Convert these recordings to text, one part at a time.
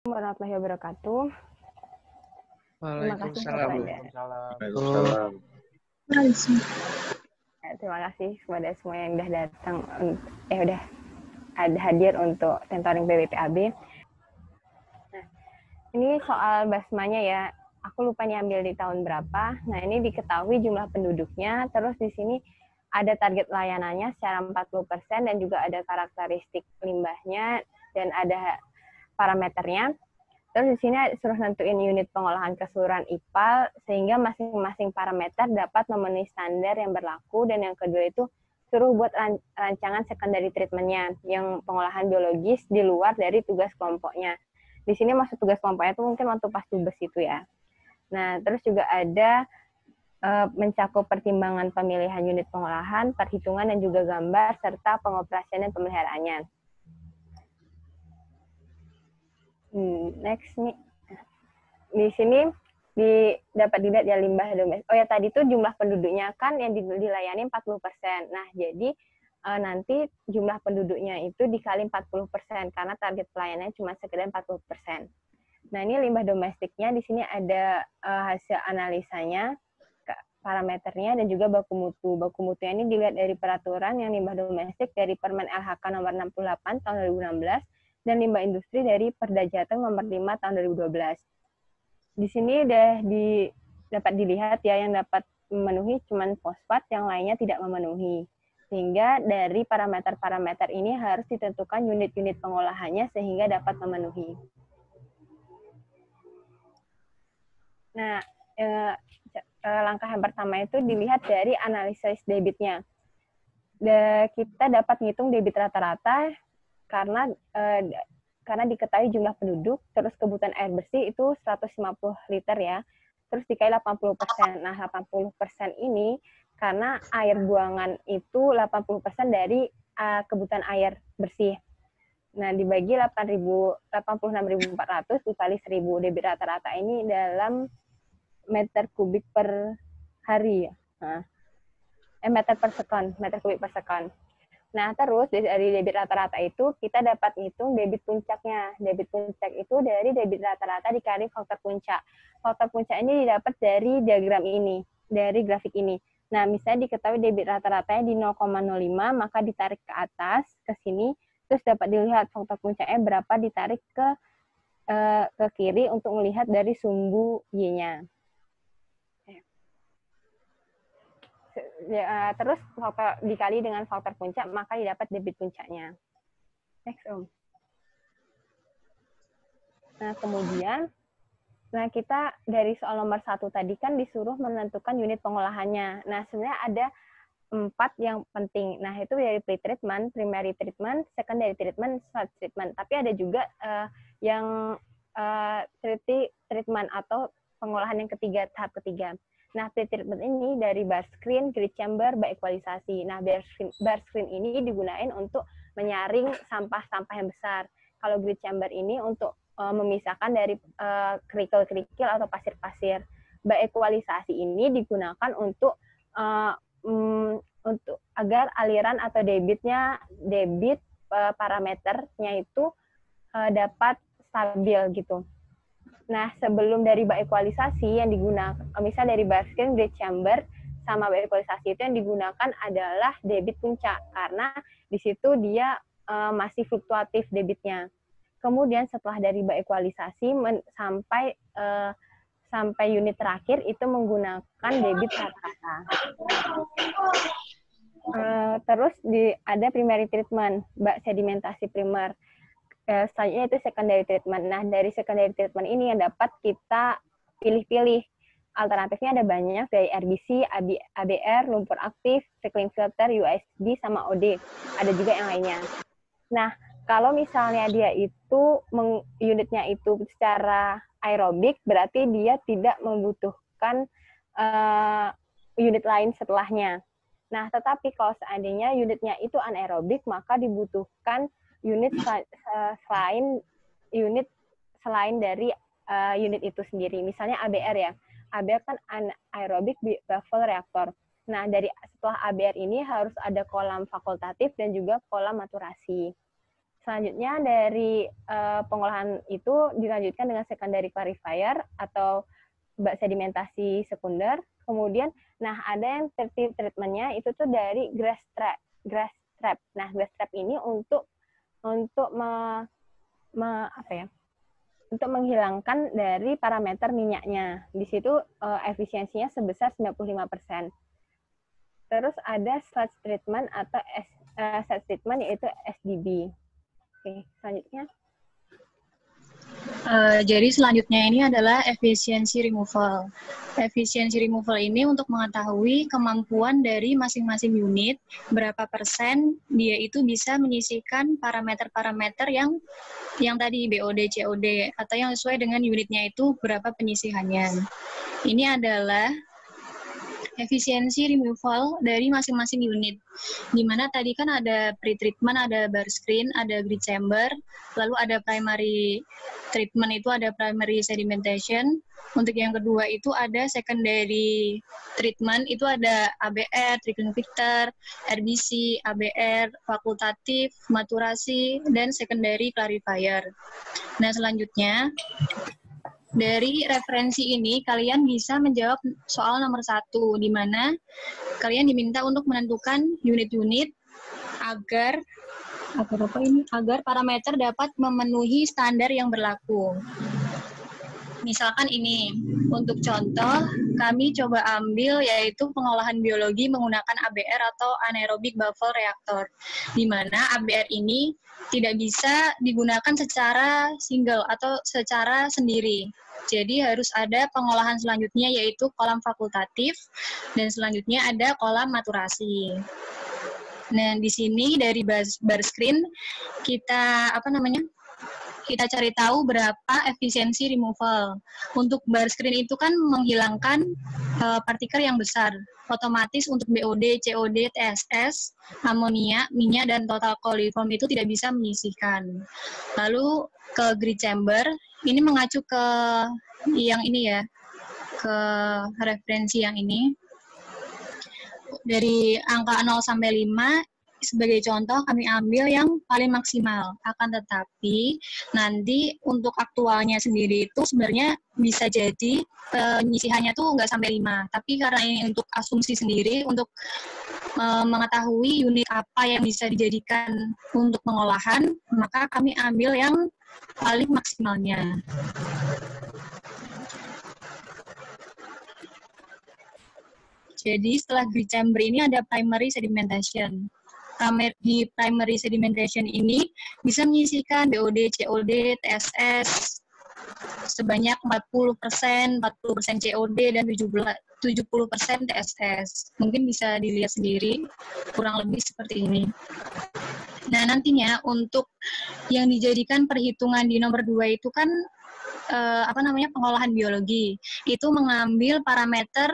Warahmatullahi wabarakatuh. Terima kasih kepada Waalaikumsalam. terima kasih kepada semua yang sudah datang udah ada hadir untuk tentoring BBPAB. Nah, ini soal basmanya ya. Aku lupa nih ambil di tahun berapa. Nah, ini diketahui jumlah penduduknya, terus di sini ada target layanannya secara 40% dan juga ada karakteristik limbahnya dan ada parameternya. Terus di sini suruh nentuin unit pengolahan keseluruhan IPAL sehingga masing-masing parameter dapat memenuhi standar yang berlaku, dan yang kedua itu suruh buat rancangan secondary treatment-nya yang pengolahan biologis di luar dari tugas kelompoknya. Di sini maksud tugas kelompoknya itu mungkin waktu pas tubes itu ya. Nah, terus juga ada mencakup pertimbangan pemilihan unit pengolahan, perhitungan dan juga gambar serta pengoperasian dan pemeliharaannya. Next nih. Di sini dapat dilihat ya limbah domestik. Oh ya, tadi tuh jumlah penduduknya kan yang dilayani 40%. Nah, jadi nanti jumlah penduduknya itu dikali 40% karena target pelayanannya cuma sekedar 40%. Nah, ini limbah domestiknya di sini ada hasil analisanya, parameternya dan juga baku mutu. Baku mutunya ini dilihat dari peraturan yang limbah domestik dari Permen LHK nomor 68 tahun 2016 dan limbah industri dari Perda Jateng nomor 5 tahun 2012. Di sini dapat dilihat ya yang dapat memenuhi cuma fosfat, yang lainnya tidak memenuhi. Sehingga dari parameter-parameter ini harus ditentukan unit-unit pengolahannya sehingga dapat memenuhi. Nah, langkah yang pertama itu dilihat dari analisis debitnya. Kita dapat ngitung debit rata-rata karena diketahui jumlah penduduk, terus kebutuhan air bersih itu 150 liter ya, terus dikali 80%. Nah, 80% ini karena air buangan itu 80% dari kebutuhan air bersih. Nah, dibagi 86.400 dikali 1.000. Debit rata-rata ini dalam meter kubik per hari ya. Meter kubik per sekon. Nah, terus dari debit rata-rata itu kita dapat hitung debit puncaknya. Debit puncak itu dari debit rata-rata dikali faktor puncak. Faktor puncak ini didapat dari diagram ini, dari grafik ini. Nah, misalnya diketahui debit rata-ratanya di 0,05, maka ditarik ke atas, ke sini, terus dapat dilihat faktor puncaknya berapa, ditarik ke kiri untuk melihat dari sumbu Y-nya. Terus dikali dengan faktor puncak, maka didapat debit puncaknya. Next, Om. Nah, kemudian, kita dari soal nomor 1 tadi kan disuruh menentukan unit pengolahannya. Nah, sebenarnya ada 4 yang penting. Nah, itu dari pre-treatment, primary treatment, secondary treatment, third treatment. Tapi ada juga yang treatment atau pengolahan yang ketiga, tahap ketiga. Nah, pre-treatment ini dari bar screen, grid chamber, bioekualisasi. Nah, bar screen ini digunakan untuk menyaring sampah-sampah yang besar. Kalau grid chamber ini untuk memisahkan dari kerikil-kerikil atau pasir-pasir. Bioekualisasi ini digunakan untuk agar aliran atau debit parameternya itu dapat stabil gitu. Nah, sebelum dari bioekualisasi yang digunakan, misal dari bar screen, grid chamber, sama bioekualisasi itu yang digunakan adalah debit puncak, karena di situ dia masih fluktuatif debitnya. Kemudian setelah dari bioekualisasi sampai unit terakhir itu menggunakan debit rata-rata. Terus ada primary treatment, sedimentasi primer. Selanjutnya itu secondary treatment. Nah, dari secondary treatment ini yang dapat kita pilih-pilih. Alternatifnya ada banyak, dari RBC, ABR, lumpur aktif, recycling filter, USB, sama OD. Ada juga yang lainnya. Nah, kalau misalnya dia itu unitnya itu secara aerobik, berarti dia tidak membutuhkan unit lain setelahnya. Nah, tetapi kalau seandainya unitnya itu anaerobik, maka dibutuhkan unit selain dari unit itu sendiri. Misalnya ABR ya. ABR kan anaerobic buffer reactor. Nah, setelah ABR ini harus ada kolam fakultatif dan juga kolam maturasi. selanjutnya dari pengolahan itu dilanjutkan dengan secondary clarifier atau bak sedimentasi sekunder. Kemudian, nah ada yang treatmentnya itu tuh dari grass trap. Nah, grass trap ini untuk untuk menghilangkan dari parameter minyaknya. Di situ efisiensinya sebesar 95%. Terus ada sludge treatment atau sludge treatment yaitu SDB. Oke, selanjutnya. Jadi selanjutnya ini adalah efficiency removal. Efficiency removal ini untuk mengetahui kemampuan dari masing-masing unit, berapa persen dia itu bisa menyisihkan parameter-parameter yang tadi BOD, COD, atau yang sesuai dengan unitnya itu berapa penyisihannya. Ini adalah efisiensi removal dari masing-masing unit. Di mana tadi kan ada pre-treatment, ada bar screen, ada grid chamber, lalu ada primary treatment itu ada primary sedimentation. Untuk yang kedua itu ada secondary treatment, itu ada ABR, trickling filter, RBC, ABR, fakultatif, maturasi, dan secondary clarifier. Nah, selanjutnya dari referensi ini, kalian bisa menjawab soal nomor 1, di mana kalian diminta untuk menentukan unit-unit agar parameter dapat memenuhi standar yang berlaku. Misalkan ini, untuk contoh, kami coba ambil yaitu pengolahan biologi menggunakan ABR atau anaerobic buffer reactor, di mana ABR ini tidak bisa digunakan secara single atau secara sendiri. Jadi harus ada pengolahan selanjutnya yaitu kolam fakultatif dan selanjutnya ada kolam maturasi. Nah, di sini dari bar screen kita kita cari tahu berapa efisiensi removal. Untuk bar screen itu kan menghilangkan partikel yang besar. Otomatis untuk BOD, COD, TSS, amonia, minyak, dan total coliform itu tidak bisa menyisihkan. Lalu ke grid chamber, ini mengacu ke yang ini ya, ke referensi yang ini. Dari angka 0 sampai 5, sebagai contoh kami ambil yang paling maksimal. Akan tetapi nanti untuk aktualnya sendiri itu sebenarnya bisa jadi penyisihannya tuh nggak sampai 5. Tapi karena ini untuk asumsi sendiri, untuk mengetahui unit apa yang bisa dijadikan untuk pengolahan, maka kami ambil yang paling maksimalnya. Jadi setelah grid chamber ini ada primary sedimentation. Di primary sedimentation ini bisa menyisihkan BOD, COD, TSS sebanyak 40%, 40% COD, dan 70% TSS. Mungkin bisa dilihat sendiri, kurang lebih seperti ini. Nah, nantinya untuk yang dijadikan perhitungan di nomor 2 itu kan pengolahan biologi. Itu mengambil parameter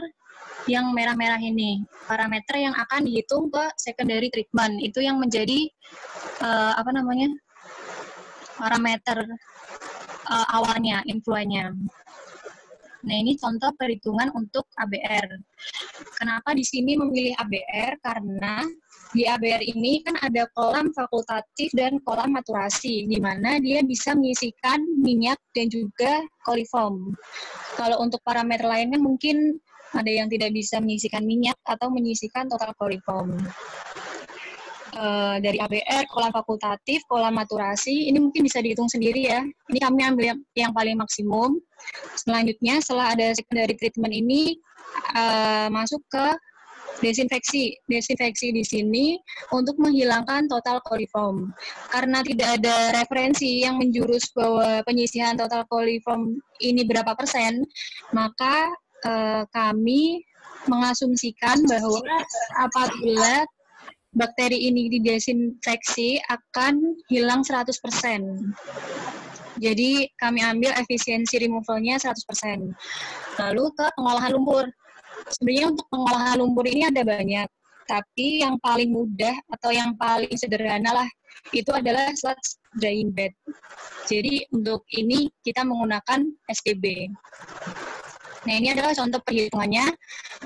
yang merah-merah ini, parameter yang akan dihitung ke secondary treatment, itu yang menjadi parameter awalnya, influennya. Nah, ini contoh perhitungan untuk ABR. Kenapa di sini memilih ABR? Karena di ABR ini kan ada kolam fakultatif dan kolam maturasi, di mana dia bisa menyisihkan minyak dan juga coliform. Kalau untuk parameter lainnya mungkin ada yang tidak bisa menyisihkan minyak atau menyisihkan total coliform. Dari ABR, kolam fakultatif, kolam maturasi, ini mungkin bisa dihitung sendiri ya. Ini kami ambil yang paling maksimum. Selanjutnya, setelah ada secondary treatment ini, masuk ke desinfeksi. Desinfeksi di sini untuk menghilangkan total coliform. Karena tidak ada referensi yang menjurus bahwa penyisihan total coliform ini berapa persen, maka kami mengasumsikan bahwa apabila bakteri ini didesinfeksi akan hilang 100%. Jadi kami ambil efisiensi removalnya 100%. Lalu ke pengolahan lumpur. Sebenarnya untuk pengolahan lumpur ini ada banyak, tapi yang paling mudah atau yang paling sederhana lah itu adalah sludge drying bed. Jadi untuk ini kita menggunakan SDB. Nah, ini adalah contoh perhitungannya.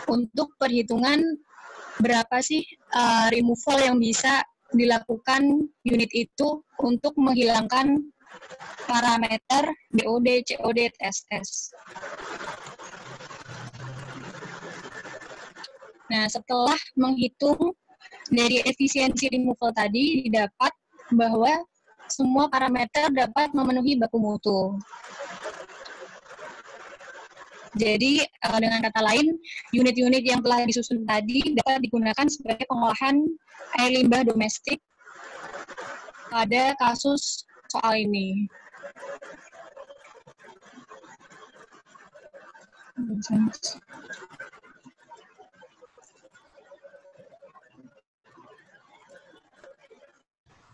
Untuk perhitungan berapa sih removal yang bisa dilakukan unit itu untuk menghilangkan parameter BOD, COD, TSS. Nah, setelah menghitung dari efisiensi removal tadi, didapat bahwa semua parameter dapat memenuhi baku mutu. Jadi, dengan kata lain, unit-unit yang telah disusun tadi dapat digunakan sebagai pengolahan air limbah domestik pada kasus soal ini.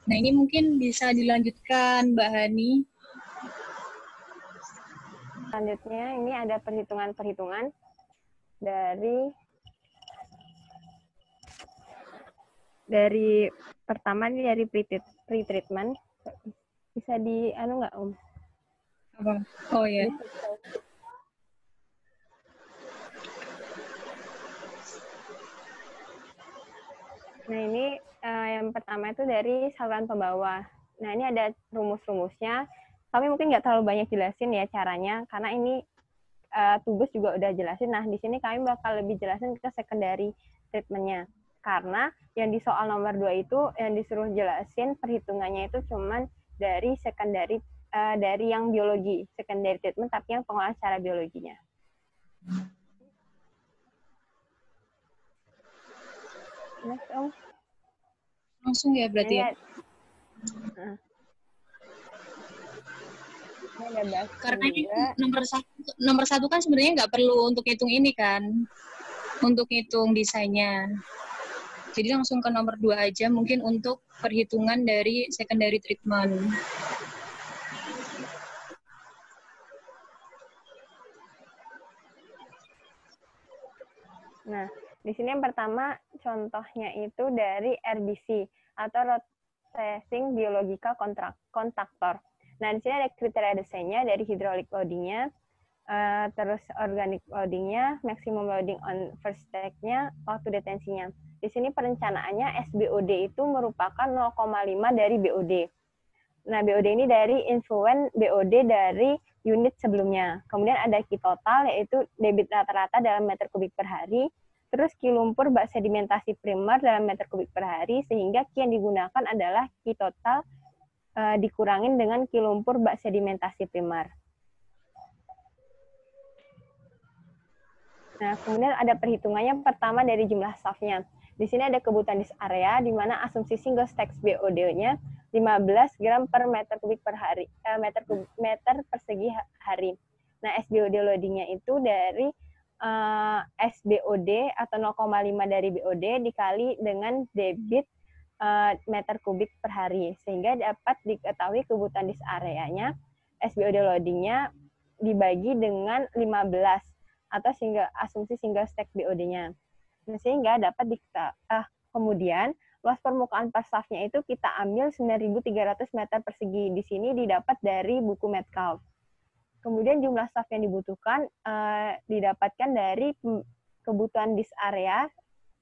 Nah, ini mungkin bisa dilanjutkan, Mbak Hani. Selanjutnya ini ada perhitungan-perhitungan dari pertama ini dari pre-treatment. Bisa di nggak Om? Apa? Oh ya. Nah ini yang pertama itu dari saluran pembawah. Nah ini ada rumus-rumusnya. Kami mungkin nggak terlalu banyak jelasin ya caranya, karena ini tugas juga udah jelasin. Nah di sini kami bakal lebih jelasin ke secondary treatmentnya. Karena yang di soal nomor 2 itu yang disuruh jelasin perhitungannya itu cuman dari secondary dari yang biologi, secondary treatment, tapi yang pengolahan secara biologinya. Next, Om. Langsung ya berarti ya? Karena ini nomor satu kan sebenarnya nggak perlu untuk hitung ini kan, untuk hitung desainnya. Jadi langsung ke nomor 2 aja mungkin untuk perhitungan dari secondary treatment. Nah, di sini yang pertama contohnya itu dari RBC atau Rotating Biological Contactor. Nah, di sini ada kriteria desainnya dari hydraulic loading-nya, terus organic loading-nya, maximum loading on first stage-nya, waktu detensinya. Di sini perencanaannya SBOD itu merupakan 0,5 dari BOD. Nah, BOD ini dari influence BOD dari unit sebelumnya. Kemudian ada Q total, yaitu debit rata-rata dalam meter kubik per hari, terus Q lumpur bak sedimentasi primer dalam meter kubik per hari, sehingga Q yang digunakan adalah Q total dikurangin dengan Q lumpur bak sedimentasi primer. Nah, kemudian ada perhitungannya pertama dari jumlah staff-nya. Di sini ada kebutuhan dis area, di mana asumsi single stage BOD-nya 15 gram per meter kubik per hari, meter persegi hari. Nah, SBOD loading-nya itu dari SBOD atau 0,5 dari BOD dikali dengan debit meter kubik per hari, sehingga dapat diketahui kebutuhan dis area-nya, SBOD loading-nya dibagi dengan 15 atau asumsi single stack BOD-nya. Nah, sehingga dapat kemudian luas permukaan per staff-nya itu kita ambil 9.300 meter persegi. Di sini didapat dari buku Metcalf. Kemudian jumlah staff yang dibutuhkan didapatkan dari kebutuhan dis area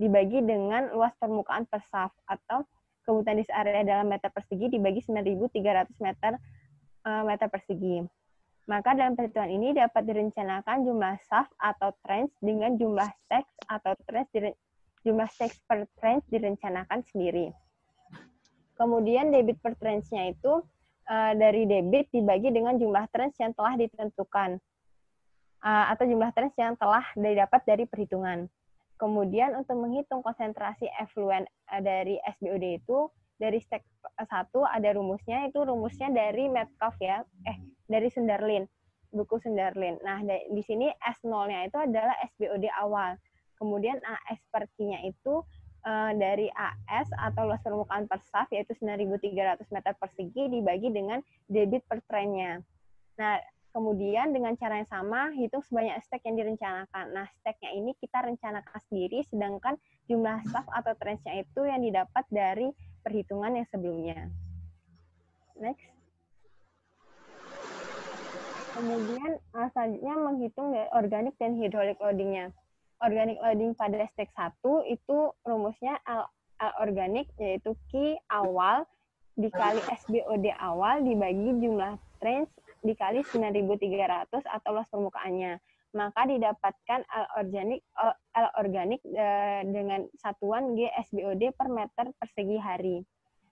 dibagi dengan luas permukaan per staff, atau kebutuhan dis area dalam meter persegi dibagi 9.300 meter persegi. Maka dalam perhitungan ini dapat direncanakan jumlah staff atau trench dengan jumlah stacks atau trench jumlah stacks per trench direncanakan sendiri. Kemudian debit per trench-nya itu dari debit dibagi dengan jumlah trench yang telah ditentukan atau jumlah trench yang telah didapat dari perhitungan. Kemudian untuk menghitung konsentrasi effluent dari SBOD itu dari step 1 ada rumusnya, itu rumusnya dari Metcalf ya, dari Sunderland, buku Sunderland. Nah, di sini S0-nya itu adalah SBOD awal. Kemudian AS per Q-nya itu dari AS atau luas permukaan per staff, yaitu 9.300 meter persegi dibagi dengan debit per trennya. Nah, kemudian dengan cara yang sama, hitung sebanyak stack yang direncanakan. Nah, stack-nya ini kita rencanakan sendiri, sedangkan jumlah staff atau trench-nya itu yang didapat dari perhitungan yang sebelumnya. Next. Kemudian selanjutnya menghitung organic dan hydraulic loading-nya. Organic loading pada stack 1 itu rumusnya L organic, yaitu Q awal dikali SBOD awal dibagi jumlah range dikali 9.300 atau luas permukaannya. Maka didapatkan L organik dengan satuan G SBOD per meter persegi hari.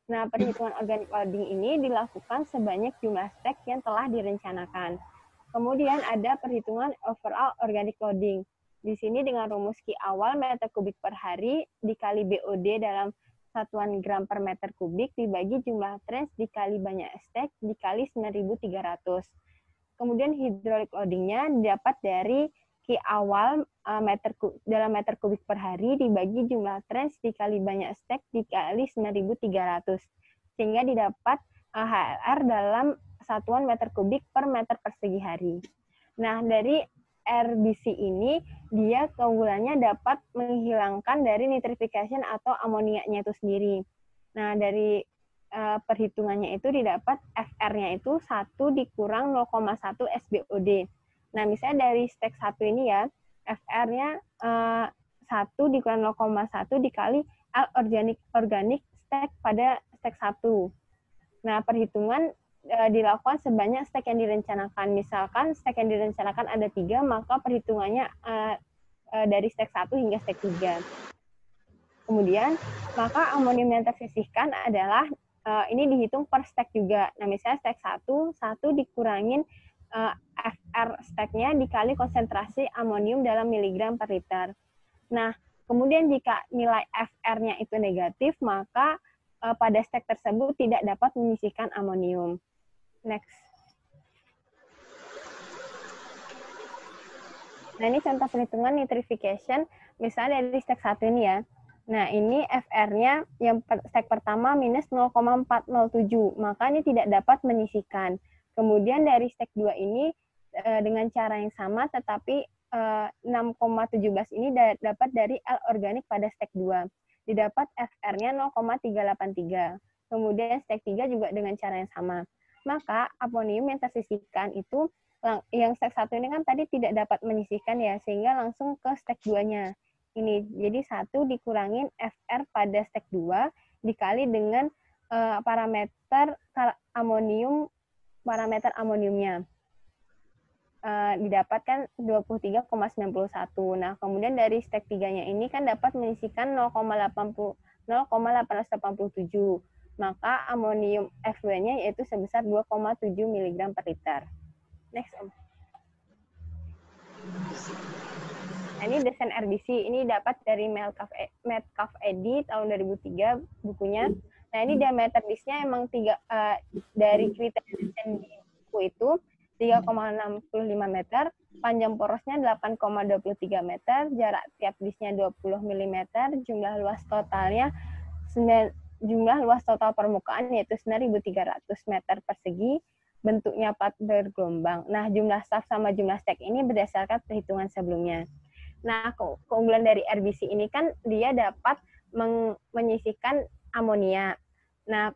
Nah, perhitungan organic loading ini dilakukan sebanyak jumlah stek yang telah direncanakan. Kemudian ada perhitungan overall organic loading. Di sini dengan rumus Q awal meter kubik per hari dikali BOD dalam satuan gram per meter kubik dibagi jumlah trans dikali banyak stek dikali 9.300. Kemudian hydraulic loadingnya didapat dari Q awal dalam meter kubik per hari dibagi jumlah trans dikali banyak stek dikali 9.300. Sehingga didapat HLR dalam satuan meter kubik per meter persegi hari. Nah, dari RBC ini, dia keunggulannya dapat menghilangkan dari nitrification atau amoniaknya itu sendiri. Nah, dari perhitungannya itu didapat FR-nya itu 1 dikurang 0,1 SBOD. Nah, misalnya dari stek 1 ini ya, FR-nya 1 dikurang 0,1 dikali L organik stek pada stek 1. Nah, perhitungan dilakukan sebanyak stek yang direncanakan. Misalkan stek yang direncanakan ada 3, maka perhitungannya dari stek 1 hingga stek 3. Kemudian, maka amonium yang tersisihkan adalah ini dihitung per stek juga. Nah, misalnya stek 1 dikurangin FR steknya dikali konsentrasi amonium dalam miligram per liter. Nah, kemudian jika nilai FR-nya itu negatif, maka pada stek tersebut tidak dapat menyisihkan amonium. Next. Nah, ini contoh perhitungan nitrification, misalnya dari stek 1 ini ya. Nah, ini FR-nya yang stek pertama minus 0,407, maka ini tidak dapat menyisihkan. Kemudian dari stek 2 ini dengan cara yang sama, tetapi 6,17 ini dapat dari L organik pada stek 2. Didapat FR-nya 0,383. Kemudian stek 3 juga dengan cara yang sama. Maka amonium yang tersisihkan itu, yang stek 1 ini kan tadi tidak dapat menyisihkan ya, sehingga langsung ke stek 2-nya. Ini, jadi 1 dikurangin FR pada stek 2 dikali dengan parameter amoniumnya. Didapatkan 23,91. Nah, kemudian dari stek 3-nya ini kan dapat menyisihkan 0,887. Maka amonium FW-nya yaitu sebesar 2,7 mg per liter. Next, Om. Nah, ini desain RBC. Ini dapat dari Metcalf Eddy tahun 2003 bukunya. Nah, ini diameter disknya emang dari kriteria desain di buku itu 3,65 meter, panjang porosnya 8,23 meter, jarak tiap disknya 20 mm, jumlah luas total permukaan yaitu 9.300 meter persegi, bentuknya plat bergelombang. Nah, jumlah staff sama jumlah stek ini berdasarkan perhitungan sebelumnya. Nah, keunggulan dari RBC ini kan dia dapat menyisihkan amonia. Nah,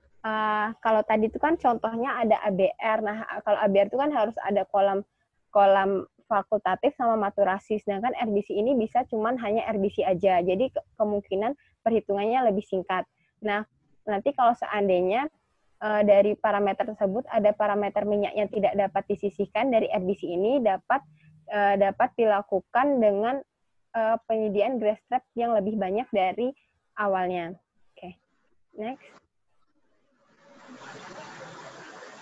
kalau tadi itu kan contohnya ada ABR. Nah, kalau ABR itu kan harus ada kolam fakultatif sama maturasi. Sedangkan RBC ini bisa cuman hanya RBC aja. Jadi kemungkinan perhitungannya lebih singkat. Nah, nanti kalau seandainya dari parameter tersebut ada parameter minyak yang tidak dapat disisihkan dari RBC ini dapat dilakukan dengan penyediaan grass trap yang lebih banyak dari awalnya. Oke. Next.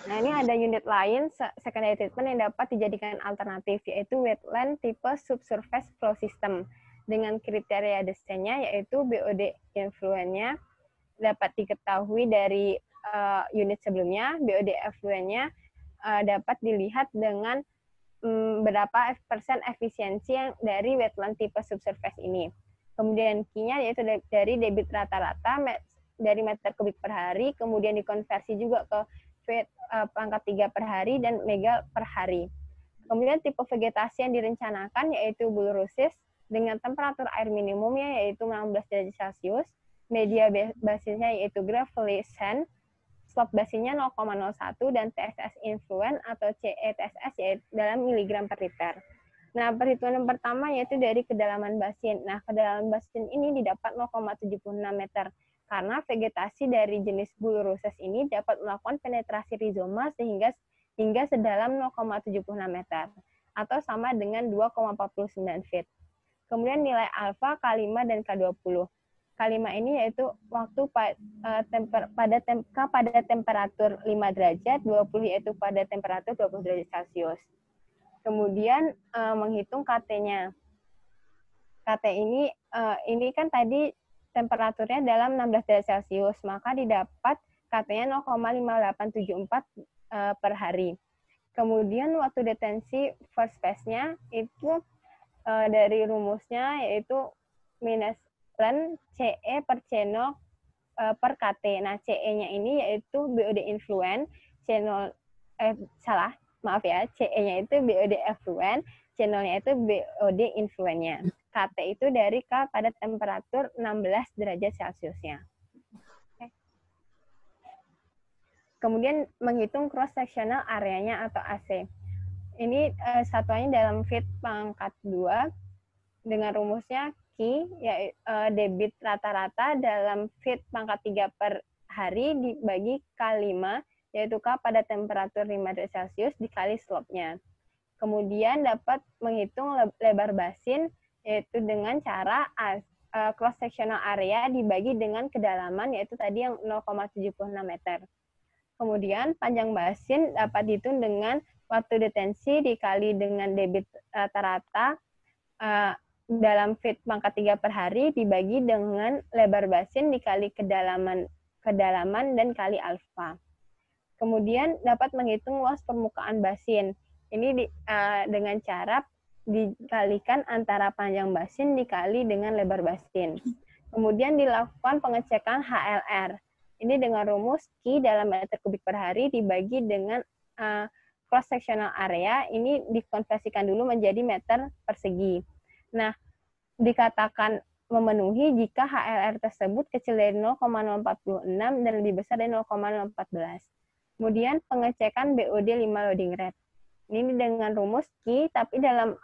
Nah, ini ada unit lain secondary treatment yang dapat dijadikan alternatif, yaitu wetland tipe subsurface flow system. Dengan kriteria desainnya, yaitu BOD influennya dapat diketahui dari unit sebelumnya, BOD effluentnya dapat dilihat dengan berapa persen efisiensi yang dari wetland tipe subsurface ini. Kemudian Q-nya yaitu dari debit rata-rata dari meter kubik per hari, kemudian dikonversi juga ke pangkat 3 per hari dan mega per hari. Kemudian tipe vegetasi yang direncanakan yaitu bulrusis dengan temperatur air minimumnya yaitu 16 derajat Celcius, media basisnya yaitu gravelly sand, slope basinnya 0,01 dan TSS influent atau CETSS yaitu dalam miligram per liter. Nah, perhitungan yang pertama yaitu dari kedalaman basin. Nah, kedalaman basin ini didapat 0,76 meter. karena vegetasi dari jenis Bulruses ini dapat melakukan penetrasi rizoma hingga sedalam 0,76 meter atau sama dengan 2,49 feet. Kemudian nilai alfa K5 dan K20. K5 ini yaitu waktu pada temperatur 5 derajat, 20 yaitu pada temperatur 20 derajat Celcius. Kemudian menghitung KT-nya. KT ini kan tadi temperaturnya dalam 16 derajat Celcius, maka didapat KT-nya 0,5874 per hari. Kemudian waktu detensi first phase-nya itu dari rumusnya yaitu minus ln CE per C0 per KT. Nah, CE-nya ini yaitu BOD influent, C0 CE-nya itu BOD effluent, C0-nya itu BOD influent-nya. KT itu dari K pada temperatur 16 derajat Celcius-nya. Kemudian menghitung cross-sectional area-nya atau AC. Ini satuannya dalam feet pangkat 2 dengan rumusnya Q, yaitu debit rata-rata dalam feet pangkat 3 per hari dibagi K5, yaitu K pada temperatur 5 derajat Celcius dikali slope-nya. Kemudian dapat menghitung lebar basin, yaitu dengan cara cross-sectional area dibagi dengan kedalaman, yaitu tadi yang 0,76 meter. Kemudian panjang basin dapat dihitung dengan waktu detensi dikali dengan debit rata-rata dalam feet pangkat 3 per hari dibagi dengan lebar basin dikali kedalaman dan kali alfa. Kemudian dapat menghitung luas permukaan basin. Ini dengan cara dikalikan antara panjang basin dikali dengan lebar basin. Kemudian dilakukan pengecekan HLR. Ini dengan rumus Q dalam meter kubik per hari dibagi dengan cross-sectional area, ini dikonversikan dulu menjadi meter persegi. Nah, dikatakan memenuhi jika HLR tersebut kecil dari 0,046 dan lebih besar dari 0,014. Kemudian pengecekan BOD 5 loading rate. Ini dengan rumus Q, tapi dalam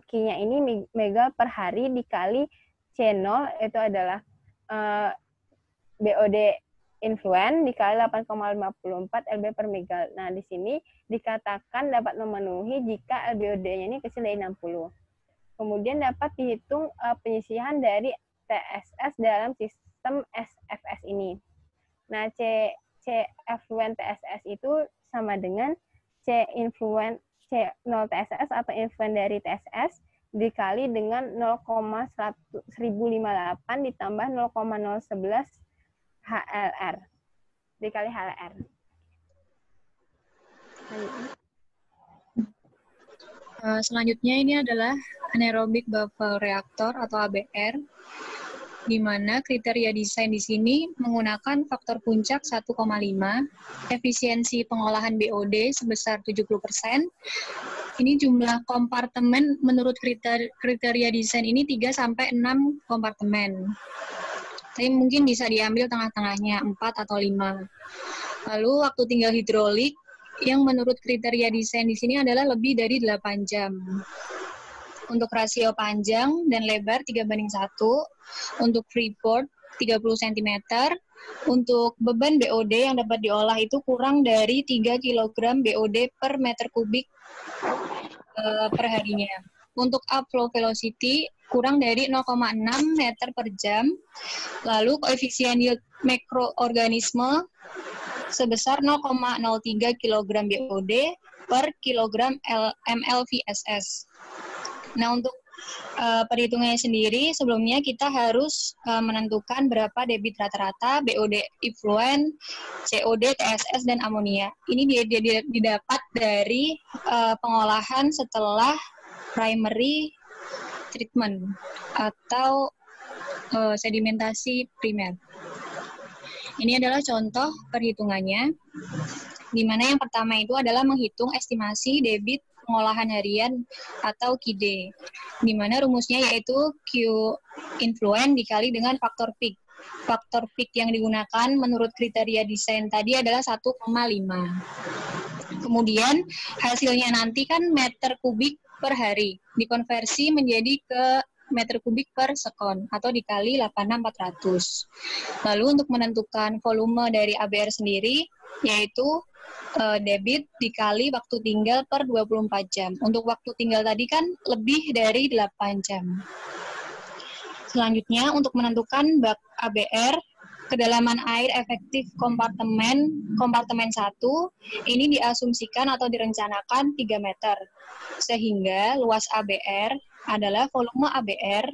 Q-nya ini megal per hari dikali C0, itu adalah BOD influent dikali 8,54 lb per megal. Nah, di sini dikatakan dapat memenuhi jika LBOD-nya ini kecil dari 60. Kemudian dapat dihitung penyisihan dari TSS dalam sistem SFS ini. Nah, C effluent TSS itu sama dengan C C0 TSS atau influent dari TSS dikali dengan 0,1058 ditambah 0,011 HLR dikali HLR. Selanjutnya ini adalah anaerobic buffer reactor atau ABR, di mana kriteria desain di sini menggunakan faktor puncak 1,5, efisiensi pengolahan BOD sebesar 70%. Ini jumlah kompartemen menurut kriteria desain ini 3-6 kompartemen. Tapi mungkin bisa diambil tengah-tengahnya, 4 atau 5. Lalu waktu tinggal hidrolik yang menurut kriteria desain di sini adalah lebih dari 8 jam. Untuk rasio panjang dan lebar 3:1, untuk freeport 30 cm, untuk beban BOD yang dapat diolah itu kurang dari 3 kg BOD per meter kubik per harinya. Untuk upflow velocity kurang dari 0,6 meter per jam. Lalu koefisien yield mikroorganisme sebesar 0,03 kg BOD per kilogram ml VSS. Nah, untuk perhitungannya sendiri, sebelumnya kita harus menentukan berapa debit rata-rata, BOD effluent, COD, TSS, dan amonia. Ini didapat dari pengolahan setelah primary treatment atau sedimentasi primer. Ini adalah contoh perhitungannya, di mana yang pertama itu adalah menghitung estimasi debit pengolahan harian atau QD, di mana rumusnya yaitu Q influent dikali dengan faktor peak. Faktor peak yang digunakan menurut kriteria desain tadi adalah 1,5. Kemudian hasilnya nanti kan meter kubik per hari, dikonversi menjadi ke meter kubik per sekon atau dikali 86.400. Lalu untuk menentukan volume dari ABR sendiri yaitu debit dikali waktu tinggal per 24 jam. Untuk waktu tinggal tadi kan lebih dari 8 jam. Selanjutnya untuk menentukan bak ABR, kedalaman air efektif kompartemen 1 ini diasumsikan atau direncanakan 3 meter. Sehingga luas ABR adalah volume ABR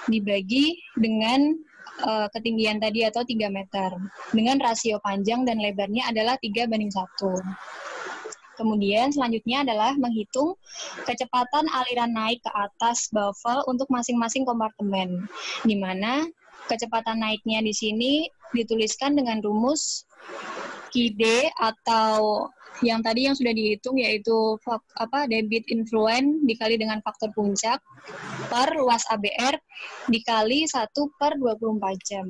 dibagi dengan ketinggian tadi atau 3 meter. Dengan rasio panjang dan lebarnya adalah 3:1. Kemudian selanjutnya adalah menghitung kecepatan aliran naik ke atas baffle untuk masing-masing kompartemen, di mana kecepatan naiknya di sini dituliskan dengan rumus QD atau yang tadi yang sudah dihitung yaitu debit influence dikali dengan faktor puncak per luas ABR dikali 1/24 jam.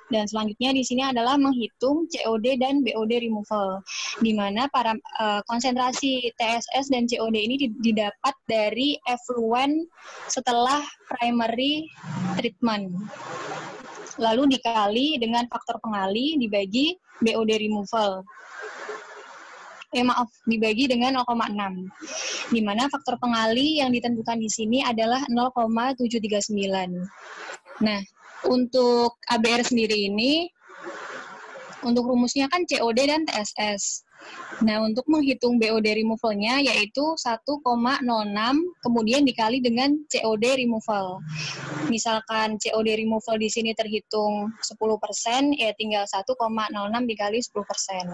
Dan selanjutnya di sini adalah menghitung COD dan BOD removal, di mana para konsentrasi TSS dan COD ini didapat dari effluent setelah primary treatment. Lalu dikali dengan faktor pengali dibagi BOD removal. Dibagi dengan 0,6. Di mana faktor pengali yang ditentukan di sini adalah 0,739. Nah, untuk ABR sendiri ini, untuk rumusnya kan COD dan TSS. Nah, untuk menghitung BOD removal-nya yaitu 1,06 kemudian dikali dengan COD removal. Misalkan COD removal di sini terhitung 10%, ya tinggal 1,06 dikali 10%.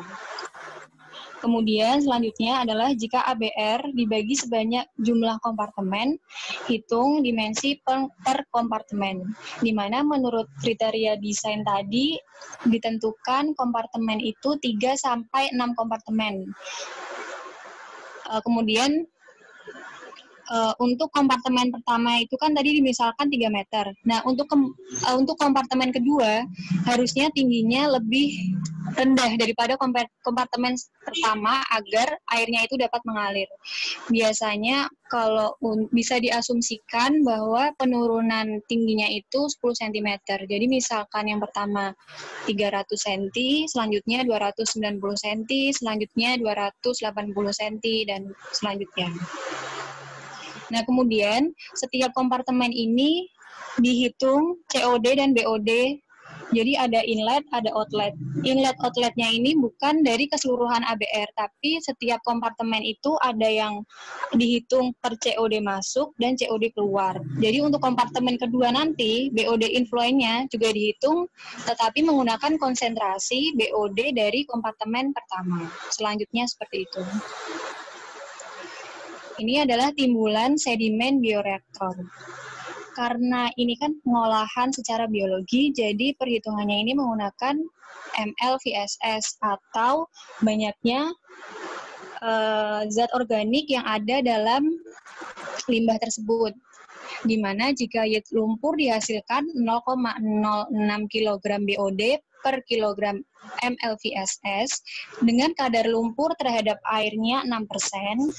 Kemudian selanjutnya adalah jika ABR dibagi sebanyak jumlah kompartemen, hitung dimensi per kompartemen, di mana menurut kriteria desain tadi ditentukan kompartemen itu 3-6 kompartemen. Kemudian untuk kompartemen pertama itu kan tadi misalkan 3 meter. Nah, untuk kompartemen kedua harusnya tingginya lebih rendah daripada kompartemen pertama agar airnya itu dapat mengalir. Biasanya kalau bisa diasumsikan bahwa penurunan tingginya itu 10 cm. Jadi misalkan yang pertama 300 cm, selanjutnya 290 cm, selanjutnya 280 cm, dan selanjutnya. Nah, kemudian setiap kompartemen ini dihitung COD dan BOD. Jadi ada inlet, ada outlet. Inlet-outletnya ini bukan dari keseluruhan ABR, tapi setiap kompartemen itu ada yang dihitung per COD masuk dan COD keluar. Jadi untuk kompartemen kedua nanti, BOD inflow-nya juga dihitung, tetapi menggunakan konsentrasi BOD dari kompartemen pertama. Selanjutnya seperti itu. Ini adalah timbulan sedimen bioreaktor. Karena ini kan pengolahan secara biologi, jadi perhitungannya ini menggunakan ml/VSS atau banyaknya zat organik yang ada dalam limbah tersebut. Di mana jika yield lumpur dihasilkan 0,06 kg BOD per kilogram ml/VSS dengan kadar lumpur terhadap airnya 6%.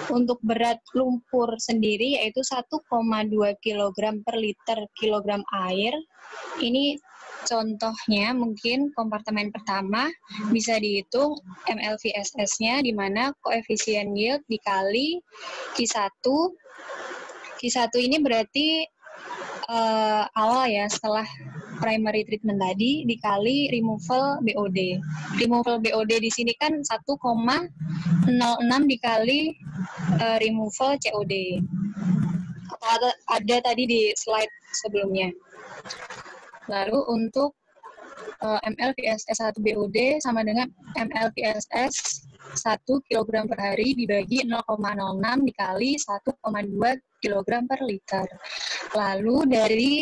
Untuk berat lumpur sendiri yaitu 1,2 kg per liter kilogram air. Ini contohnya mungkin kompartemen pertama bisa dihitung ml/VSS-nya di mana koefisien yield dikali Q1. Q1 ini berarti awal ya setelah primary treatment tadi dikali removal BOD. Removal BOD di sini kan 1,06 dikali removal COD. Atau ada tadi di slide sebelumnya. Lalu untuk ml/VSS 1 BOD sama dengan ml/VSS 1 kg per hari dibagi 0,06 dikali 1,2 kg per liter. Lalu dari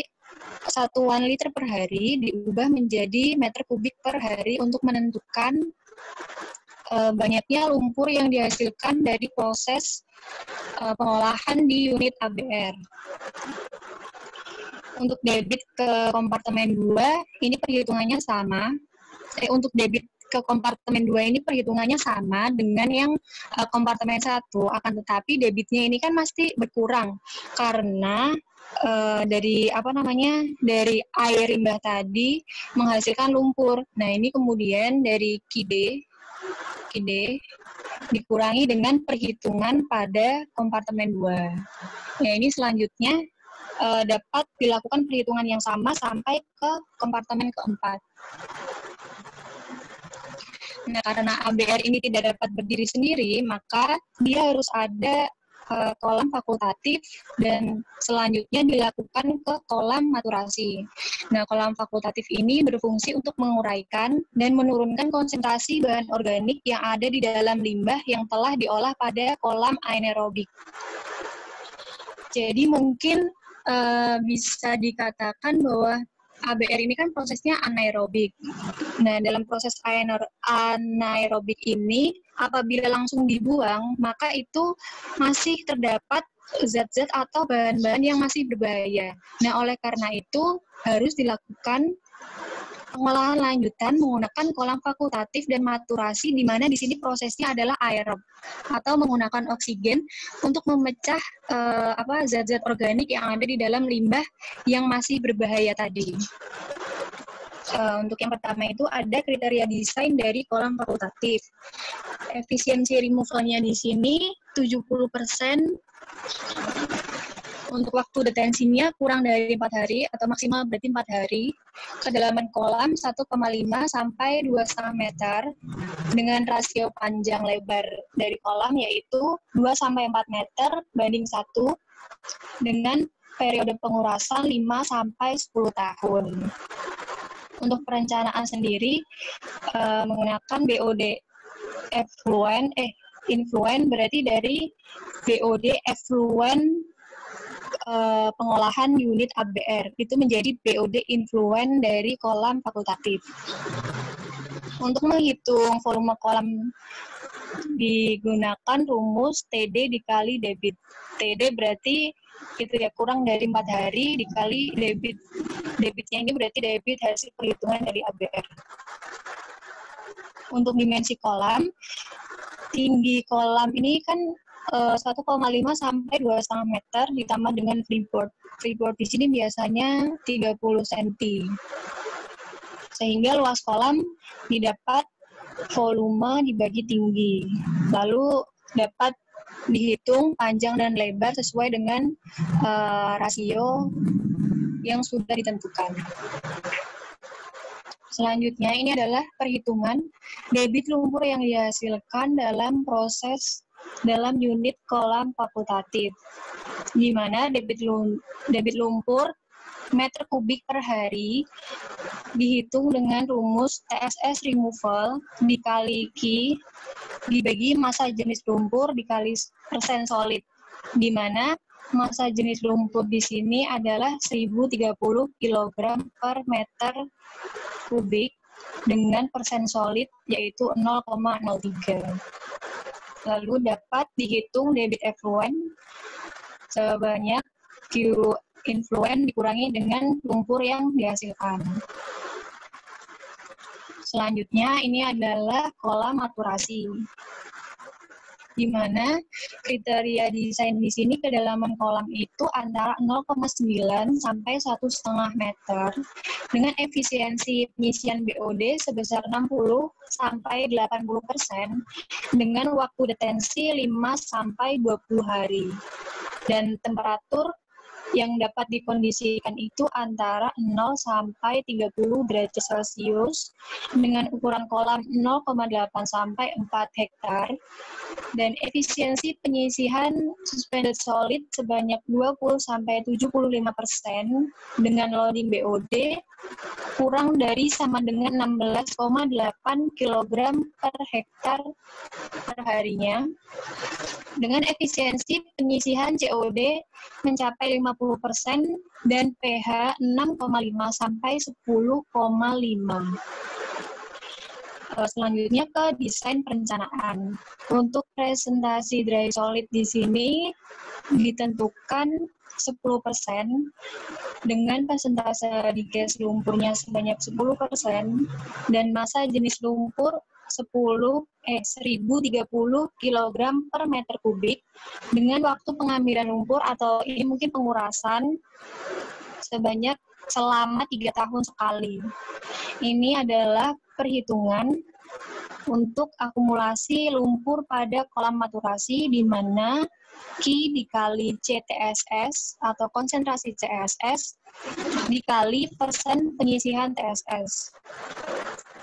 satuan liter per hari diubah menjadi meter kubik per hari untuk menentukan banyaknya lumpur yang dihasilkan dari proses pengolahan di unit ABR. Untuk debit ke kompartemen 2, ini perhitungannya sama. Untuk debit ke kompartemen 2 ini perhitungannya sama dengan yang kompartemen 1, akan tetapi debitnya ini kan pasti berkurang karena dari dari air limbah tadi menghasilkan lumpur. Nah, ini kemudian dari KIDE dikurangi dengan perhitungan pada kompartemen 2. Nah, ini selanjutnya dapat dilakukan perhitungan yang sama sampai ke kompartemen keempat. Nah, karena ABR ini tidak dapat berdiri sendiri, maka dia harus ada kolam fakultatif dan selanjutnya dilakukan ke kolam maturasi. Nah, kolam fakultatif ini berfungsi untuk menguraikan dan menurunkan konsentrasi bahan organik yang ada di dalam limbah yang telah diolah pada kolam anaerobik. Jadi mungkin bisa dikatakan bahwa ABR ini kan prosesnya anaerobik. Nah, dalam proses anaerobik ini, apabila langsung dibuang, maka itu masih terdapat zat-zat atau bahan-bahan yang masih berbahaya. Nah, oleh karena itu, harus dilakukan pengolahan lanjutan menggunakan kolam fakultatif dan maturasi, di mana di sini prosesnya adalah aerob atau menggunakan oksigen untuk memecah zat-zat organik yang ada di dalam limbah yang masih berbahaya tadi. Untuk yang pertama itu ada kriteria desain dari kolam fakultatif. Efisiensi removal-nya di sini 70%. Untuk waktu detensinya kurang dari 4 hari atau maksimal berarti 4 hari. Kedalaman kolam 1,5 sampai 2,5 meter dengan rasio panjang lebar dari kolam yaitu 2 sampai 4 meter banding 1 dengan periode pengurasan 5 sampai 10 tahun. Untuk perencanaan sendiri menggunakan BOD influent berarti dari BOD effluent pengolahan unit ABR itu menjadi BOD influent dari kolam fakultatif. Untuk menghitung volume kolam digunakan rumus TD dikali debit. TD berarti itu ya kurang dari 4 hari dikali debit. Debitnya ini berarti debit hasil perhitungan dari ABR. Untuk dimensi kolam, tinggi kolam ini kan 1,5 sampai 2,5 meter ditambah dengan freeboard. Freeboard di sini biasanya 30 cm. Sehingga luas kolam didapat volume dibagi tinggi. Lalu dapat dihitung panjang dan lebar sesuai dengan rasio yang sudah ditentukan. Selanjutnya ini adalah perhitungan debit lumpur yang dihasilkan dalam proses dalam unit kolam fakultatif, di mana debit lumpur meter kubik per hari dihitung dengan rumus TSS removal dikali Q dibagi massa jenis lumpur dikali persen solid, di mana massa jenis lumpur di sini adalah 1030 kg per meter kubik dengan persen solid yaitu 0,03. Lalu dapat dihitung debit effluent sebanyak Q influent dikurangi dengan lumpur yang dihasilkan. Selanjutnya ini adalah kolam maturasi, di mana kriteria desain di sini kedalaman kolam itu antara 0,9 sampai 1,5 meter dengan efisiensi pengisian BOD sebesar 60 sampai 80% dengan waktu detensi 5 sampai 20 hari. Dan temperatur yang dapat dikondisikan itu antara 0 sampai 30 derajat Celcius dengan ukuran kolam 0,8 sampai 4 hektar dan efisiensi penyisihan suspended solid sebanyak 20 sampai 75% dengan loading BOD kurang dari sama dengan 16,8 kg per hektar per harinya dengan efisiensi penyisihan COD mencapai 50% dan pH 6,5 sampai 10,5. Selanjutnya ke desain perencanaan. Untuk presentasi dry solid di sini ditentukan 10% dengan persentase di gas lumpurnya sebanyak 10% dan massa jenis lumpur 1030 kg per meter kubik dengan waktu pengambilan lumpur atau ini mungkin pengurasan sebanyak selama 3 tahun sekali. Ini adalah perhitungan untuk akumulasi lumpur pada kolam maturasi di mana Q dikali CTSS atau konsentrasi CSS dikali persen penyisihan TSS.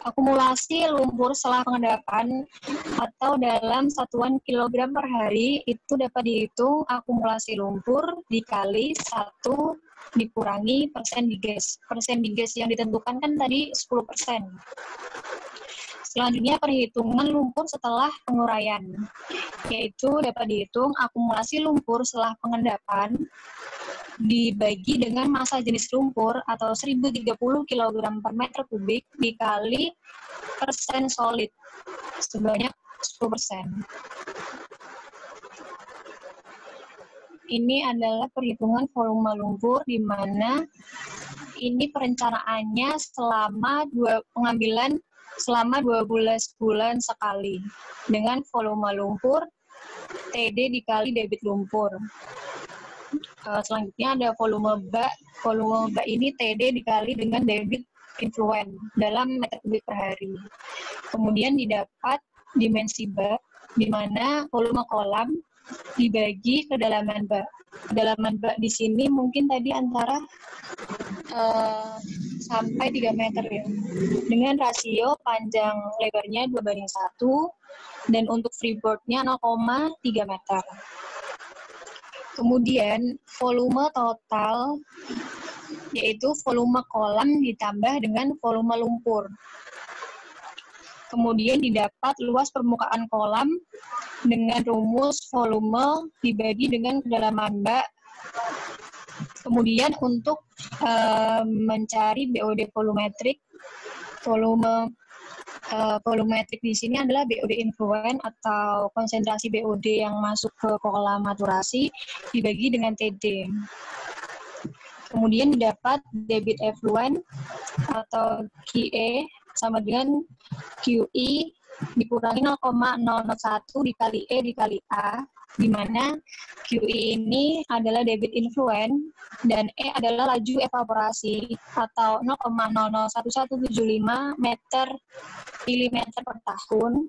Akumulasi lumpur setelah pengendapan atau dalam satuan kilogram per hari itu dapat dihitung akumulasi lumpur dikali 1 dikurangi persen diges. Persen diges yang ditentukan kan tadi 10%. Selanjutnya perhitungan lumpur setelah penguraian, yaitu dapat dihitung akumulasi lumpur setelah pengendapan dibagi dengan massa jenis lumpur atau 1030 kg per meter kubik dikali persen solid sebanyak 10%. Ini adalah perhitungan volume lumpur di mana ini perencanaannya selama pengambilan selama 12 bulan sekali dengan volume lumpur TD dikali debit lumpur. Selanjutnya ada volume bak. Volume bak ini TD dikali dengan debit influen dalam meter kubik per hari. Kemudian didapat dimensi bak di mana volume kolam dibagi kedalaman bak. Kedalaman bak di sini mungkin tadi antara sampai 3 meter ya. Dengan rasio panjang lebarnya 2:1 dan untuk freeboard-nya 0,3 meter. Kemudian volume total yaitu volume kolam ditambah dengan volume lumpur. Kemudian didapat luas permukaan kolam dengan rumus volume dibagi dengan kedalaman bak. Kemudian untuk mencari BOD volumetrik, volumetrik di sini adalah BOD influen atau konsentrasi BOD yang masuk ke kolam maturasi dibagi dengan TD. Kemudian didapat debit effluent atau QE sama dengan QE dikurangi 0,001 dikali E dikali A, di mana QE ini adalah debit influen dan E adalah laju evaporasi atau 0,001175 milimeter per tahun,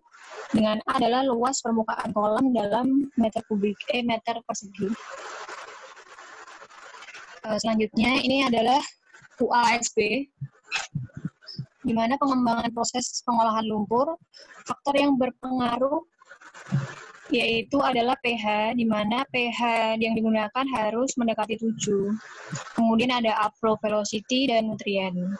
dengan A adalah luas permukaan kolam dalam meter kubik, meter persegi. Selanjutnya ini adalah UASB, di mana pengembangan proses pengolahan lumpur. Faktor yang berpengaruh yaitu adalah pH, di mana pH yang digunakan harus mendekati 7. Kemudian ada upflow velocity dan nutrien.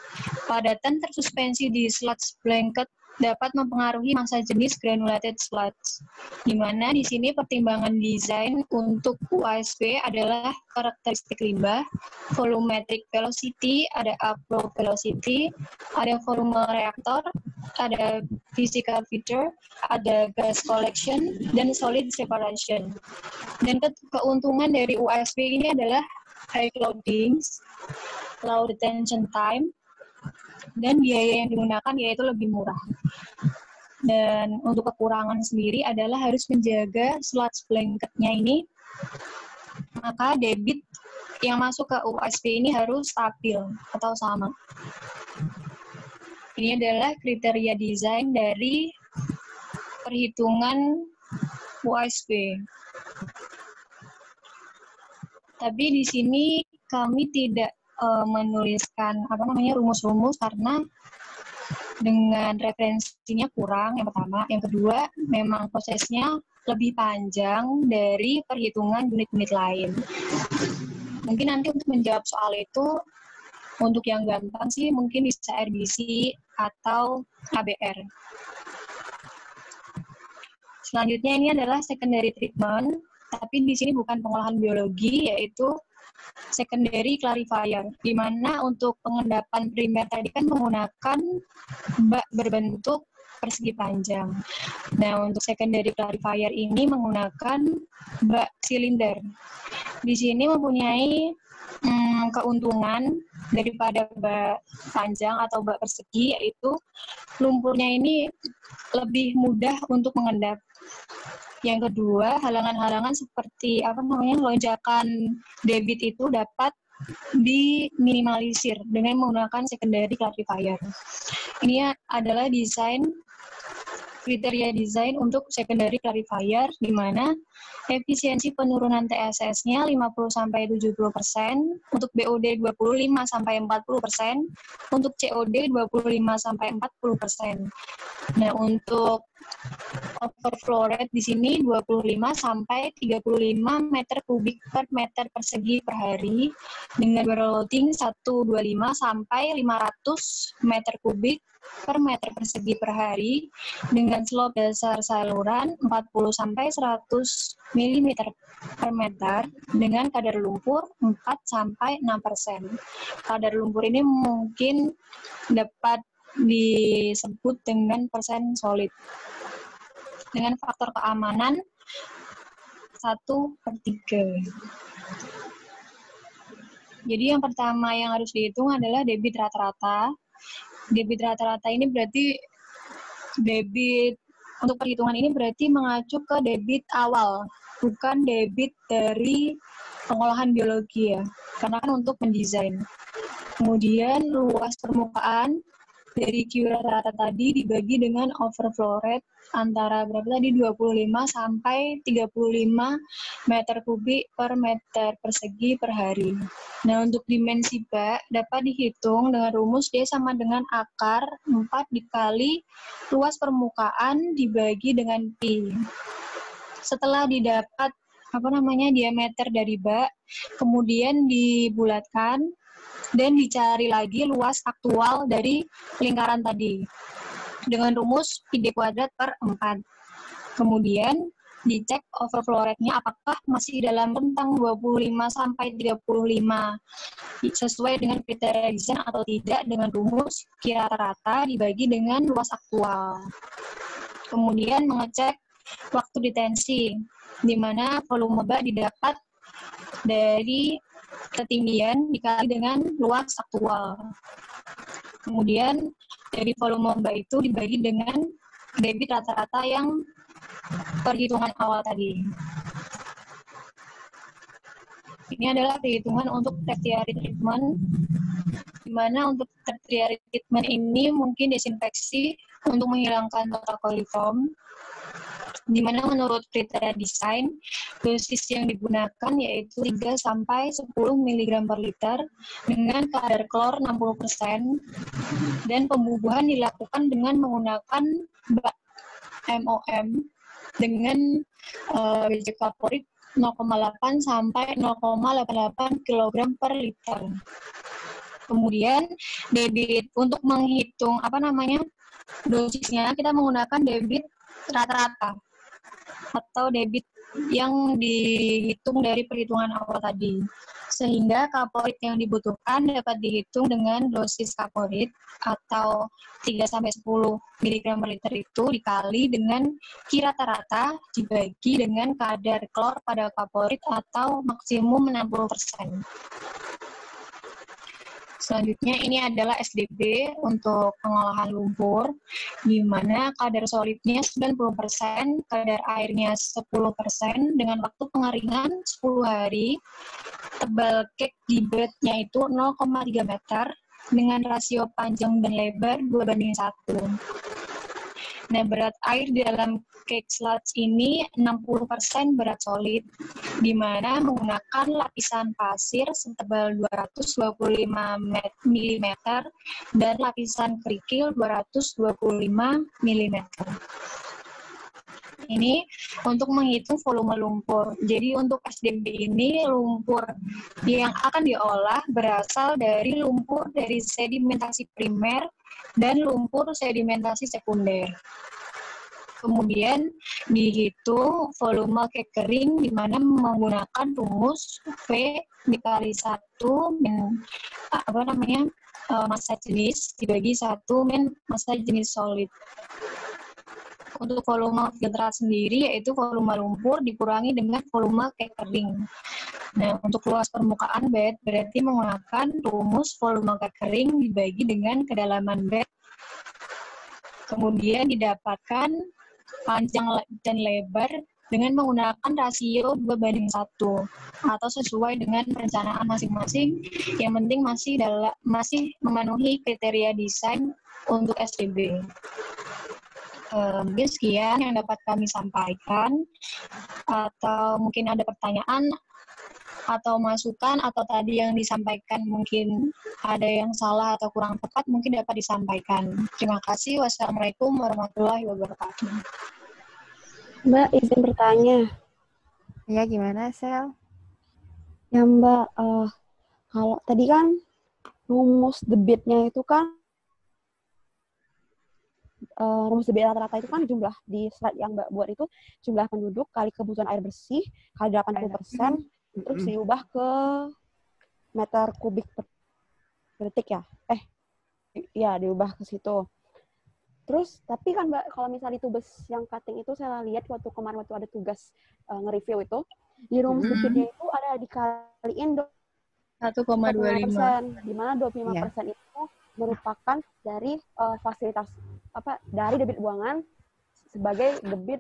Padatan tersuspensi di sludge blanket dapat mempengaruhi massa jenis granulated sludge, di mana di sini pertimbangan desain untuk UASB adalah karakteristik limbah, volumetric velocity, ada upflow velocity, ada volume reaktor, ada physical feature, ada gas collection, dan solid separation. Dan keuntungan dari UASB ini adalah high loadings, low retention time, dan biaya yang digunakan yaitu lebih murah. Dan untuk kekurangan sendiri adalah harus menjaga sludge blanketnya ini, maka debit yang masuk ke UASB ini harus stabil atau sama. Ini adalah kriteria desain dari perhitungan UASB. Tapi di sini kami tidak menuliskan rumus-rumus karena dengan referensinya kurang, yang pertama. Yang kedua, memang prosesnya lebih panjang dari perhitungan unit-unit lain. Mungkin nanti untuk menjawab soal itu, untuk yang gampang sih mungkin bisa RBC atau ABR. Selanjutnya ini adalah secondary treatment, tapi di sini bukan pengolahan biologi, yaitu secondary clarifier, di mana untuk pengendapan primer tadi kan menggunakan bak berbentuk persegi panjang. Nah, untuk secondary clarifier ini menggunakan bak silinder. Di sini mempunyai keuntungan daripada bak panjang atau bak persegi, yaitu lumpurnya ini lebih mudah untuk mengendap. Yang kedua, halangan-halangan seperti lonjakan debit itu dapat diminimalisir dengan menggunakan secondary clarifier. Ini adalah kriteria desain untuk secondary clarifier, di mana efisiensi penurunan TSS-nya 50-70%, untuk BOD 25-40%, untuk COD 25-40%. Nah, untuk overflow rate di sini 25-35 meter kubik per meter persegi per hari, dengan loading 125 sampai 500 meter kubik per meter persegi per hari, dengan slope dasar saluran 40 sampai 100 mm per meter, dengan kadar lumpur 4 sampai 6%. Kadar lumpur ini mungkin dapat disebut dengan persen solid. Dengan faktor keamanan 1/3. Jadi yang pertama yang harus dihitung adalah debit rata-rata. Debit rata-rata ini berarti untuk perhitungan ini berarti mengacu ke debit awal, bukan debit dari pengolahan biologi ya, karena kan untuk mendesain. Kemudian luas permukaan dari Q rata-rata tadi dibagi dengan overflow rate antara 25 sampai 35 meter kubik per meter persegi per hari. Nah, untuk dimensi bak dapat dihitung dengan rumus D sama dengan akar 4 dikali luas permukaan dibagi dengan Pi. Setelah didapat diameter dari bak, kemudian dibulatkan dan dicari lagi luas aktual dari lingkaran tadi dengan rumus pi_d kuadrat per 4. Kemudian dicek overflow rate-nya apakah masih dalam rentang 25 sampai 35 sesuai dengan kriteria desain atau tidak, dengan rumus Q rata-rata dibagi dengan luas aktual. Kemudian mengecek waktu detensi, di mana volume bak didapat dari ketinggian dikali dengan luas aktual. Kemudian dari volume bak itu dibagi dengan debit rata-rata yang perhitungan awal tadi. Ini adalah perhitungan untuk tertiary treatment, di mana untuk tertiary treatment ini mungkin desinfeksi untuk menghilangkan total coliform, di mana menurut kriteria desain, dosis yang digunakan yaitu 3 sampai 10 mg per liter dengan kadar klor 60%, dan pembubuhan dilakukan dengan menggunakan bak MOM dengan WJ kaporit 0,8 sampai 0,88 kg per liter. Kemudian debit untuk menghitung dosisnya, kita menggunakan debit rata-rata atau debit yang dihitung dari perhitungan awal tadi, sehingga kaporit yang dibutuhkan dapat dihitung dengan dosis kaporit atau 3-10 mg per liter itu dikali dengan Q rata-rata dibagi dengan kadar klor pada kaporit atau maksimum 60%. Selanjutnya ini adalah SDB untuk pengolahan lumpur, di mana kadar solidnya 90%, kadar airnya 10%, dengan waktu pengeringan 10 hari, tebal cake di bednya itu 0,3 meter, dengan rasio panjang dan lebar 2:1. Nah, berat air di dalam cake sludge ini 60% berat solid, di mana menggunakan lapisan pasir setebal 225 mm dan lapisan kerikil 225 mm. Ini untuk menghitung volume lumpur. Jadi untuk SDB ini lumpur yang akan diolah berasal dari lumpur dari sedimentasi primer dan lumpur sedimentasi sekunder. Kemudian dihitung volume cake kering, di mana menggunakan rumus V dikali 1 massa jenis dibagi 1 massa jenis solid. Untuk volume filtrat sendiri yaitu volume lumpur dikurangi dengan volume kekering. Nah, untuk luas permukaan bed berarti menggunakan rumus volume kekering dibagi dengan kedalaman bed. Kemudian didapatkan panjang dan lebar dengan menggunakan rasio 2:1 atau sesuai dengan perencanaan masing-masing. Yang penting masih memenuhi kriteria desain untuk SDB. Mungkin sekian yang dapat kami sampaikan, atau mungkin ada pertanyaan atau masukan, atau tadi yang disampaikan mungkin ada yang salah atau kurang tepat, mungkin dapat disampaikan. Terima kasih. Wassalamualaikum warahmatullahi wabarakatuh. Mbak, izin bertanya. Ya, gimana, Sel? Ya, Mbak, kalau tadi kan rumus debitnya itu kan rumus debit rata-rata itu kan jumlah di slide yang Mbak buat itu jumlah penduduk kali kebutuhan air bersih kali 80%, terus diubah ke meter kubik per detik ya. Ya diubah ke situ. Terus tapi kan Mbak kalau misalnya di tubes yang cutting itu saya lihat waktu kemarin waktu ada tugas nge-review itu di rumus debitnya itu ada dikaliin 1,25%, di mana 25% itu merupakan dari fasilitas dari debit buangan sebagai debit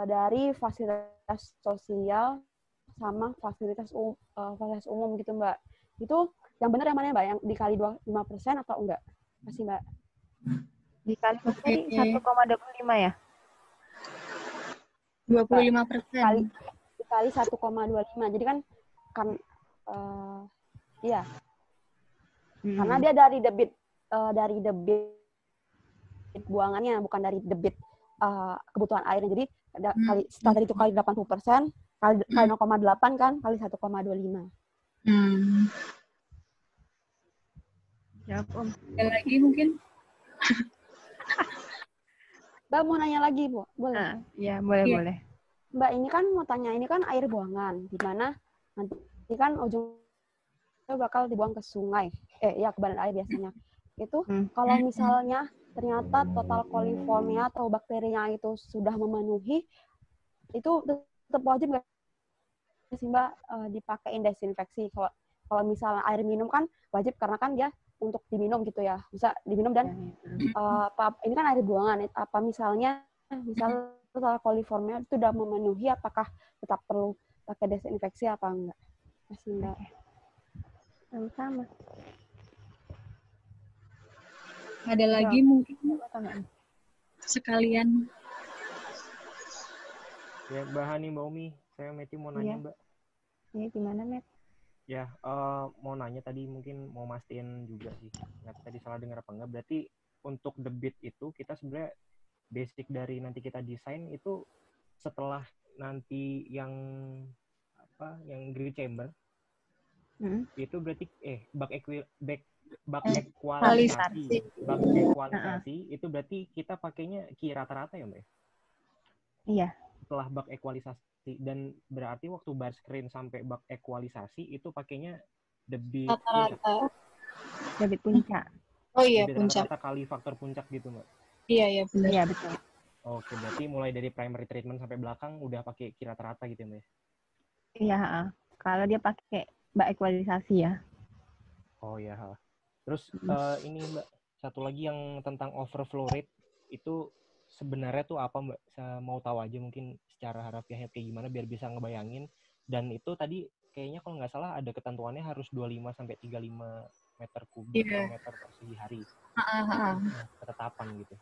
dari fasilitas sosial sama fasilitas umum gitu Mbak. Itu yang benar yang mana Mbak? Yang dikali 25% atau enggak? Masih Mbak? Dikali tadi 1,25 ya? 25%. Dikali 1,25. Jadi kan iya. Karena dia dari debit buangannya, bukan dari debit kebutuhan airnya. Jadi setelah itu kali 80%, kali 0,8 kan, kali 1,25. Jawab, Om. Ada lagi mungkin? Mbak mau nanya lagi, Bu? Boleh? Ya, boleh. Mbak, ini kan mau tanya, ini kan air buangan, di mana nanti kan ujungnya bakal dibuang ke sungai. Ya ke badan air biasanya. Itu kalau misalnya ternyata total coliformnya atau bakterinya itu sudah memenuhi, itu tetap wajib nggak sih Mbak dipakein desinfeksi? Kalau misalnya air minum kan wajib karena kan dia untuk diminum gitu ya, bisa diminum dan ini kan air buangan. Apa misal total coliformnya itu sudah memenuhi, apakah tetap perlu pakai desinfeksi apa enggak? Masih Mbak. Sama. Ada lagi mungkin sekalian. Ya, Mbak Hani, Mbak Umi, saya Meti mau nanya, Mbak. Iya, gimana, Met? Ya, mau nanya tadi mungkin mau mastiin juga sih. Nggak tadi salah dengar apa enggak. Berarti untuk debit itu kita sebenarnya basic dari nanti kita desain itu setelah nanti yang grill chamber itu berarti bak ekualisasi itu berarti kita pakainya rata-rata ya Mbak? Iya. Setelah bak ekualisasi, dan berarti waktu bar screen sampai bak ekualisasi itu pakainya debit rata-rata. Debit puncak. Oh iya, debit puncak. Rata-rata kali faktor puncak gitu Mbak? Iya benar. Iya betul. Oke, berarti mulai dari primary treatment sampai belakang udah pakai rata-rata gitu ya Mbak? Iya, kalau dia pakai bak ekualisasi ya. Oh ya. Terus ini Mbak, satu lagi yang tentang overflow rate itu sebenarnya tuh apa Mbak? Saya mau tahu aja mungkin secara harfiahnya kayak gimana biar bisa ngebayangin. Dan itu tadi kayaknya kalau nggak salah ada ketentuannya harus 25 sampai 35 meter kubik per meter persegi hari. Ketetapan gitu.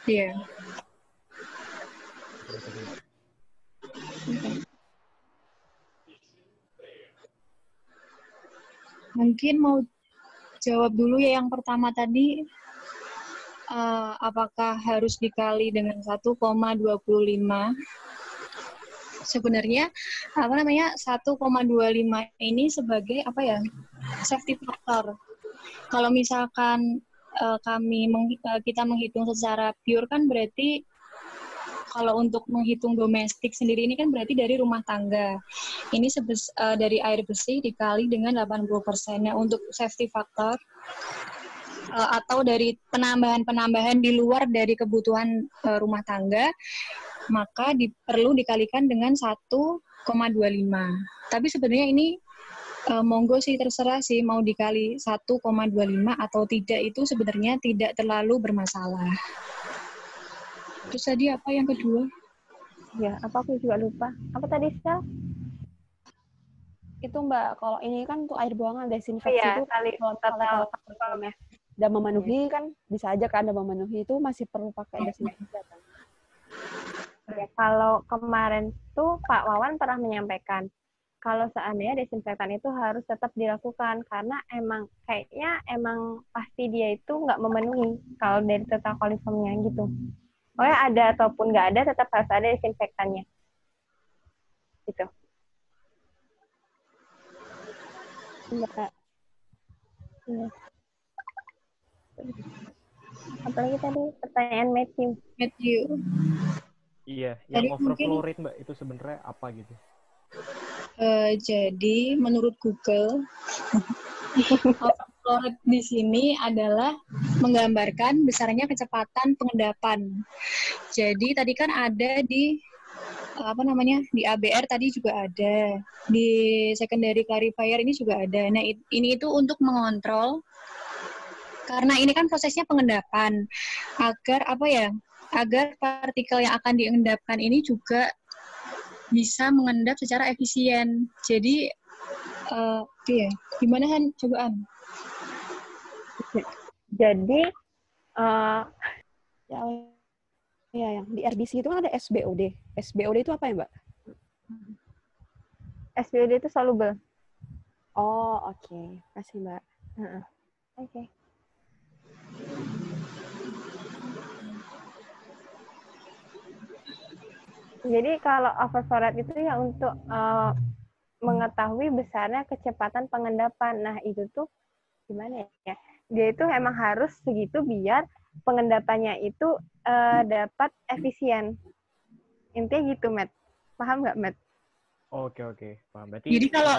Iya. Mungkin mau jawab dulu ya yang pertama tadi, apakah harus dikali dengan 1,25? Sebenarnya 1,25 ini sebagai safety factor. Kalau misalkan kita menghitung secara pure kan berarti kalau untuk menghitung domestik sendiri ini kan berarti dari rumah tangga. Ini dari air bersih dikali dengan 80%. Nah, untuk safety factor atau dari penambahan-penambahan di luar dari kebutuhan rumah tangga, maka perlu dikalikan dengan 1,25. Tapi sebenarnya ini monggo sih, terserah sih mau dikali 1,25 atau tidak, itu sebenarnya tidak terlalu bermasalah. Terus tadi apa yang kedua? Ya, apa aku juga lupa. Apa tadi, Sel? Itu Mbak, kalau ini kan untuk air buangan desinfeksi Iya, itu kalau misalnya total. udah memenuhi kan bisa aja kan udah memenuhi itu masih perlu pakai desinfeksi kan? Ya, kalau kemarin tuh Pak Wawan pernah menyampaikan kalau seandainya desinfektan itu harus tetap dilakukan karena kayaknya pasti dia itu nggak memenuhi kalau dari total koliformnya gitu. Pokoknya ada ataupun nggak ada tetap harus ada desinfektannya. Gitu. Enggak. Iya. Apalagi tadi pertanyaan Matthew. Iya, Tadi yang overflow rate Mbak itu sebenarnya apa gitu? Jadi menurut Google, overflow rate di sini adalah menggambarkan besarnya kecepatan pengendapan. Jadi tadi kan ada di di ABR tadi juga ada, di secondary clarifier ini juga ada. Nah, ini itu untuk mengontrol, karena ini kan prosesnya pengendapan, agar partikel yang akan diendapkan ini juga bisa mengendap secara efisien. Jadi, gimana Han? Cobaan. Jadi, ya yang di RBC itu kan ada SBOD. SBOD itu apa ya Mbak? SBOD itu soluble. Oh, oke. Kasih Mbak. Oke. Jadi kalau overflow rate itu ya untuk mengetahui besarnya kecepatan pengendapan. Nah, itu tuh gimana ya? Dia itu emang harus segitu biar pengendapannya itu dapat efisien. Intinya gitu, Matt. Paham nggak, Matt? Oke, paham. Berarti jadi kalau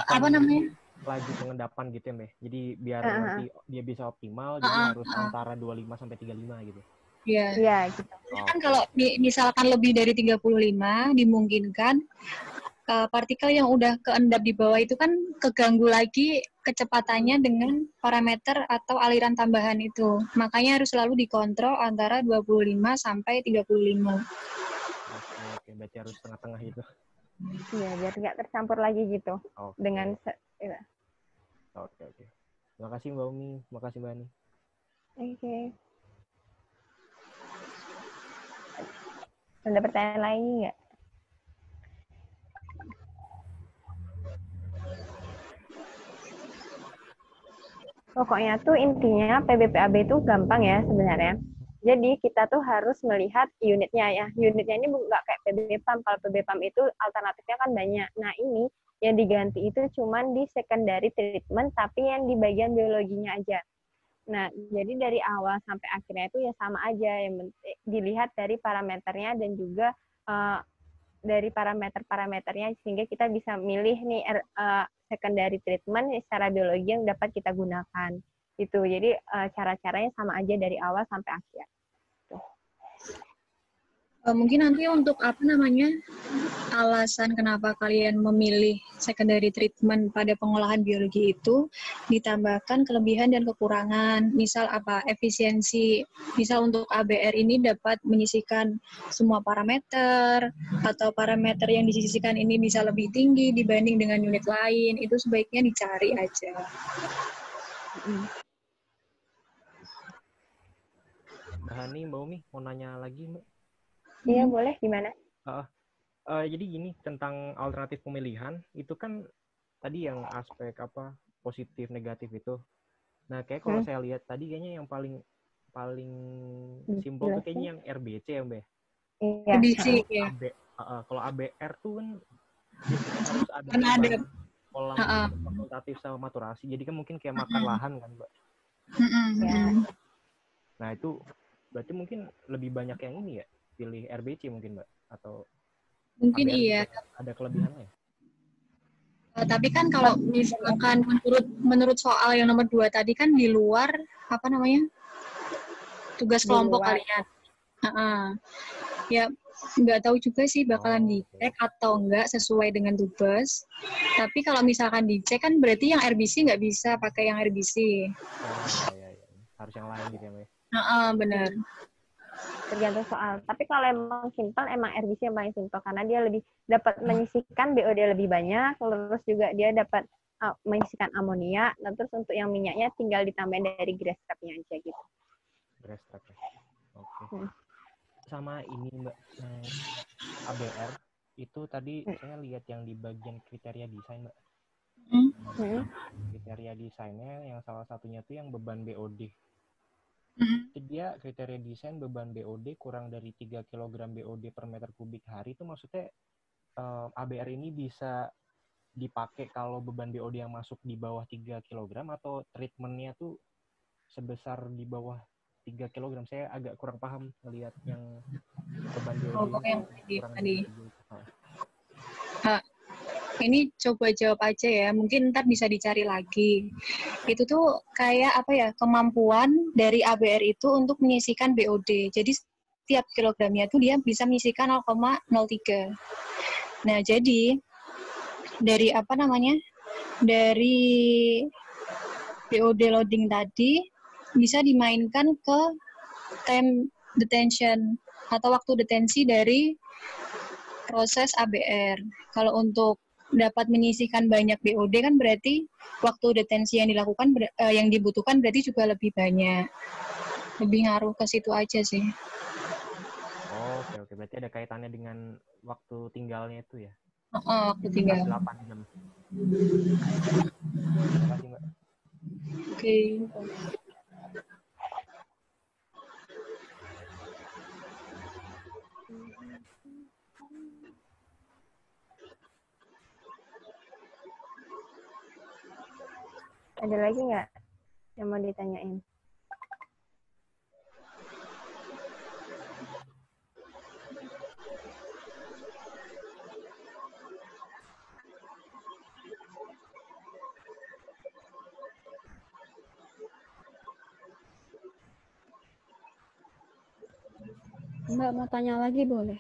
laju pengendapan gitu ya, Mbak. Jadi biar nanti dia bisa optimal, jadi harus antara 25 sampai 35 gitu. Iya, gitu. Kan kalau misalkan lebih dari 35 dimungkinkan partikel yang udah keendap di bawah itu kan keganggu lagi kecepatannya dengan parameter atau aliran tambahan itu. Makanya harus selalu dikontrol antara 25 sampai 35. Oke, berarti harus tengah-tengah gitu. Iya, biar nggak tercampur lagi gitu. Dengan ya. Oke. Terima kasih Mbak Umi, terima kasih Mbak Ani. Oke. Ada pertanyaan lain nggak? Pokoknya tuh intinya PBPAB itu gampang ya sebenarnya. Jadi kita tuh harus melihat unitnya ya. Unitnya ini nggak kayak PBPAM. Kalau PBPAM itu alternatifnya kan banyak. Nah ini yang diganti itu cuman di secondary treatment, tapi yang di bagian biologinya aja. Nah, jadi dari awal sampai akhirnya itu ya sama aja. Yang dilihat dari parameternya dan juga dari parameter-parameternya sehingga kita bisa milih nih secondary treatment secara biologi yang dapat kita gunakan. Gitu. Jadi cara-caranya sama aja dari awal sampai akhir. Tuh. Mungkin nanti untuk alasan kenapa kalian memilih secondary treatment pada pengolahan biologi itu ditambahkan kelebihan dan kekurangan. Misal efisiensi. Misal untuk ABR ini dapat menyisihkan semua parameter atau parameter yang disisihkan ini bisa lebih tinggi dibanding dengan unit lain. Itu sebaiknya dicari aja. Mbak Hani, Mbak Umi mau nanya lagi Mbak? Iya boleh, gimana? Jadi gini, tentang alternatif pemilihan itu kan tadi yang aspek positif negatif itu. Nah kayak kalau saya lihat tadi kayaknya yang paling simpel tuh kayaknya yang RBC ya Mbak. Iya. RBC ya. Kalau ABR tuh kan harus ada kolam fakultatif sama maturasi. Jadi kan mungkin kayak makan lahan kan Mbak. Nah itu berarti mungkin lebih banyak yang ini ya, pilih RBC mungkin Mbak, atau mungkin ABR iya. Ada kelebihannya. Tapi kan kalau misalkan menurut soal yang nomor 2 tadi kan di luar tugas Di kelompok luar. kalian. Ya, nggak tahu juga sih bakalan dicek atau enggak sesuai dengan tugas. Tapi kalau misalkan dicek kan berarti yang RBC nggak bisa pakai yang RBC. Iya. Harus yang lain gitu ya, Mbak. Benar. Tergantung soal. Tapi kalau emang simpel, emang RBC yang paling simpel karena dia lebih dapat menyisihkan BOD lebih banyak, terus juga dia dapat menyisihkan amonia, dan terus untuk yang minyaknya tinggal ditambahin dari grass trap-nya aja gitu. Grass trap ya. Oke. Sama ini Mbak, ABR itu tadi saya lihat yang di bagian kriteria desain Mbak. Kriteria desainnya yang salah satunya tuh yang beban BOD. Dia kriteria desain beban BOD kurang dari 3 kg BOD per meter kubik hari itu maksudnya ABR ini bisa dipakai kalau beban BOD yang masuk di bawah 3 kg atau treatmentnya tuh sebesar di bawah 3 kg. Saya agak kurang paham melihat yang beban BOD yang kurang tadi. Dari Ini coba jawab aja ya, mungkin ntar bisa dicari lagi. Itu tuh kayak apa ya, kemampuan dari ABR itu untuk menyisihkan BOD. Jadi setiap kilogramnya tuh dia bisa menyisihkan 0,03. Nah, jadi dari dari BOD loading tadi bisa dimainkan ke time detention atau waktu detensi dari proses ABR. Kalau untuk dapat menyisihkan banyak BOD kan berarti waktu detensi yang dilakukan yang dibutuhkan berarti juga lebih banyak. Lebih ngaruh ke situ aja sih. Oke. Berarti ada kaitannya dengan waktu tinggalnya itu ya? Waktu tinggal. 8 jam. Terima kasih, Mbak. Oke. Ada lagi nggak yang mau ditanyain? Mbak mau tanya lagi boleh?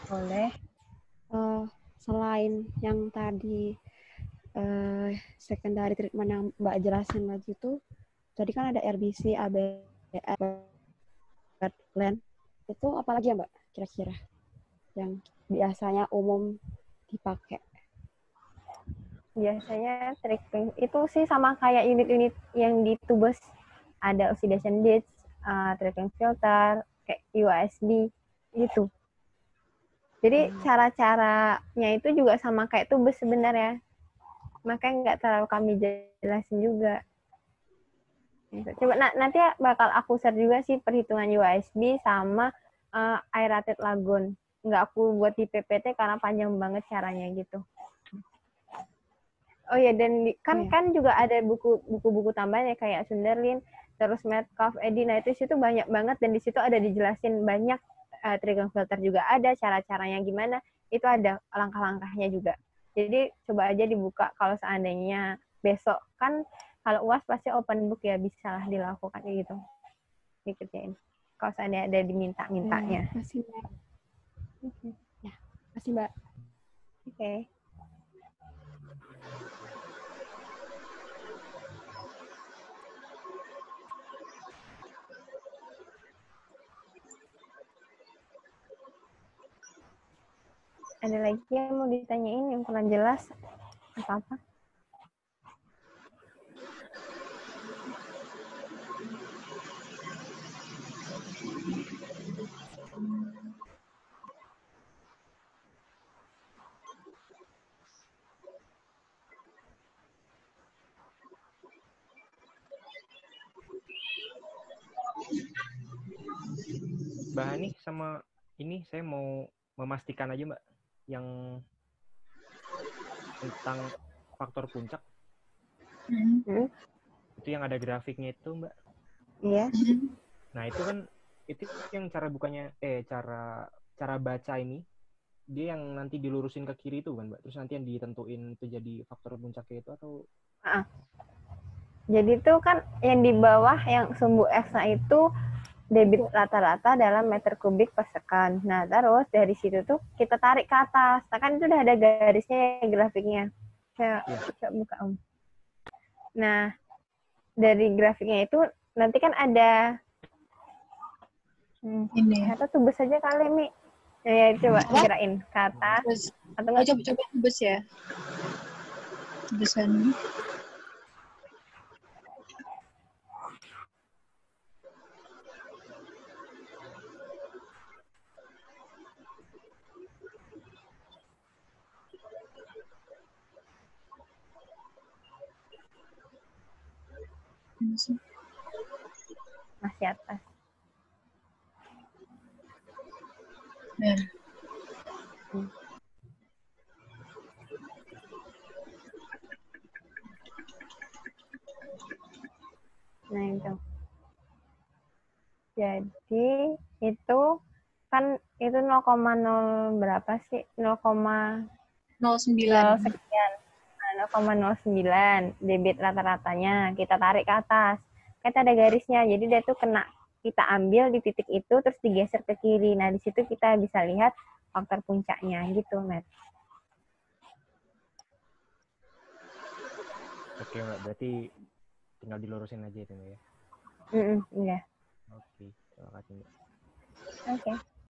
Boleh. Selain yang tadi secondary treatment yang Mbak jelasin lagi itu, tadi kan ada RBC, ABR, land. Itu apalagi ya Mbak kira-kira yang biasanya umum dipakai? Biasanya treatment itu sih sama kayak unit-unit yang di tubes, ada oxidation ditch, treatment filter, kayak USB gitu. Jadi cara-caranya itu juga sama kayak tubes sebenarnya. Makanya nggak terlalu kami jelasin juga. Coba nanti bakal aku share juga sih perhitungan USB sama aerated lagoon. Nggak aku buat di PPT karena panjang banget caranya gitu. Oh ya, dan kan juga ada buku-buku tambahan ya kayak Sunderlin, terus Metcalf, Eddy. Nah itu situ banyak banget dan di situ ada dijelasin banyak. Trickling filter juga ada, cara-caranya gimana, itu ada langkah-langkahnya juga. Jadi coba aja dibuka kalau seandainya besok kan kalau UAS pasti open book ya, bisa lah dilakukan gitu. Dikerjain. Kalau seandainya ada diminta-mintanya. Makasih Mbak. Ya, makasih Mbak. Oke. Ada lagi yang mau ditanyain yang kurang jelas? Apa-apa? Mbak Hani sama ini saya mau memastikan aja Mbak yang tentang faktor puncak. Itu yang ada grafiknya itu Mbak. Iya. Nah itu kan itu yang cara bukanya cara baca ini dia yang nanti dilurusin ke kiri itu kan Mbak. Terus nanti yang ditentuin itu jadi faktor puncaknya itu atau? Jadi tuh kan yang di bawah yang sumbu X-nya itu debit rata-rata dalam meter kubik per second. Nah, terus dari situ tuh kita tarik ke atas. Nah, kan itu udah ada garisnya ya, grafiknya. Coba buka Om. Nah, dari grafiknya itu nanti kan ada Ini. atau tubus saja kali, Mi. Ya, coba gerakin ke atas. Terus, Atau enggak? coba tebus ya. Tebusan. Masih atas. Nah. Nah, itu. Jadi, itu kan itu 0,0 berapa sih? 0,0 09. sekian. Nah, 0,09 debit rata-ratanya. Kita tarik ke atas. Kita ada garisnya. Jadi, dia tuh kena kita ambil di titik itu, terus digeser ke kiri. Nah, di situ kita bisa lihat faktor puncaknya. Gitu, Matt. Oke, Mbak. Berarti tinggal dilurusin aja itu, Mbak ya? Iya. Oke, terima kasih, Mbak. Oke.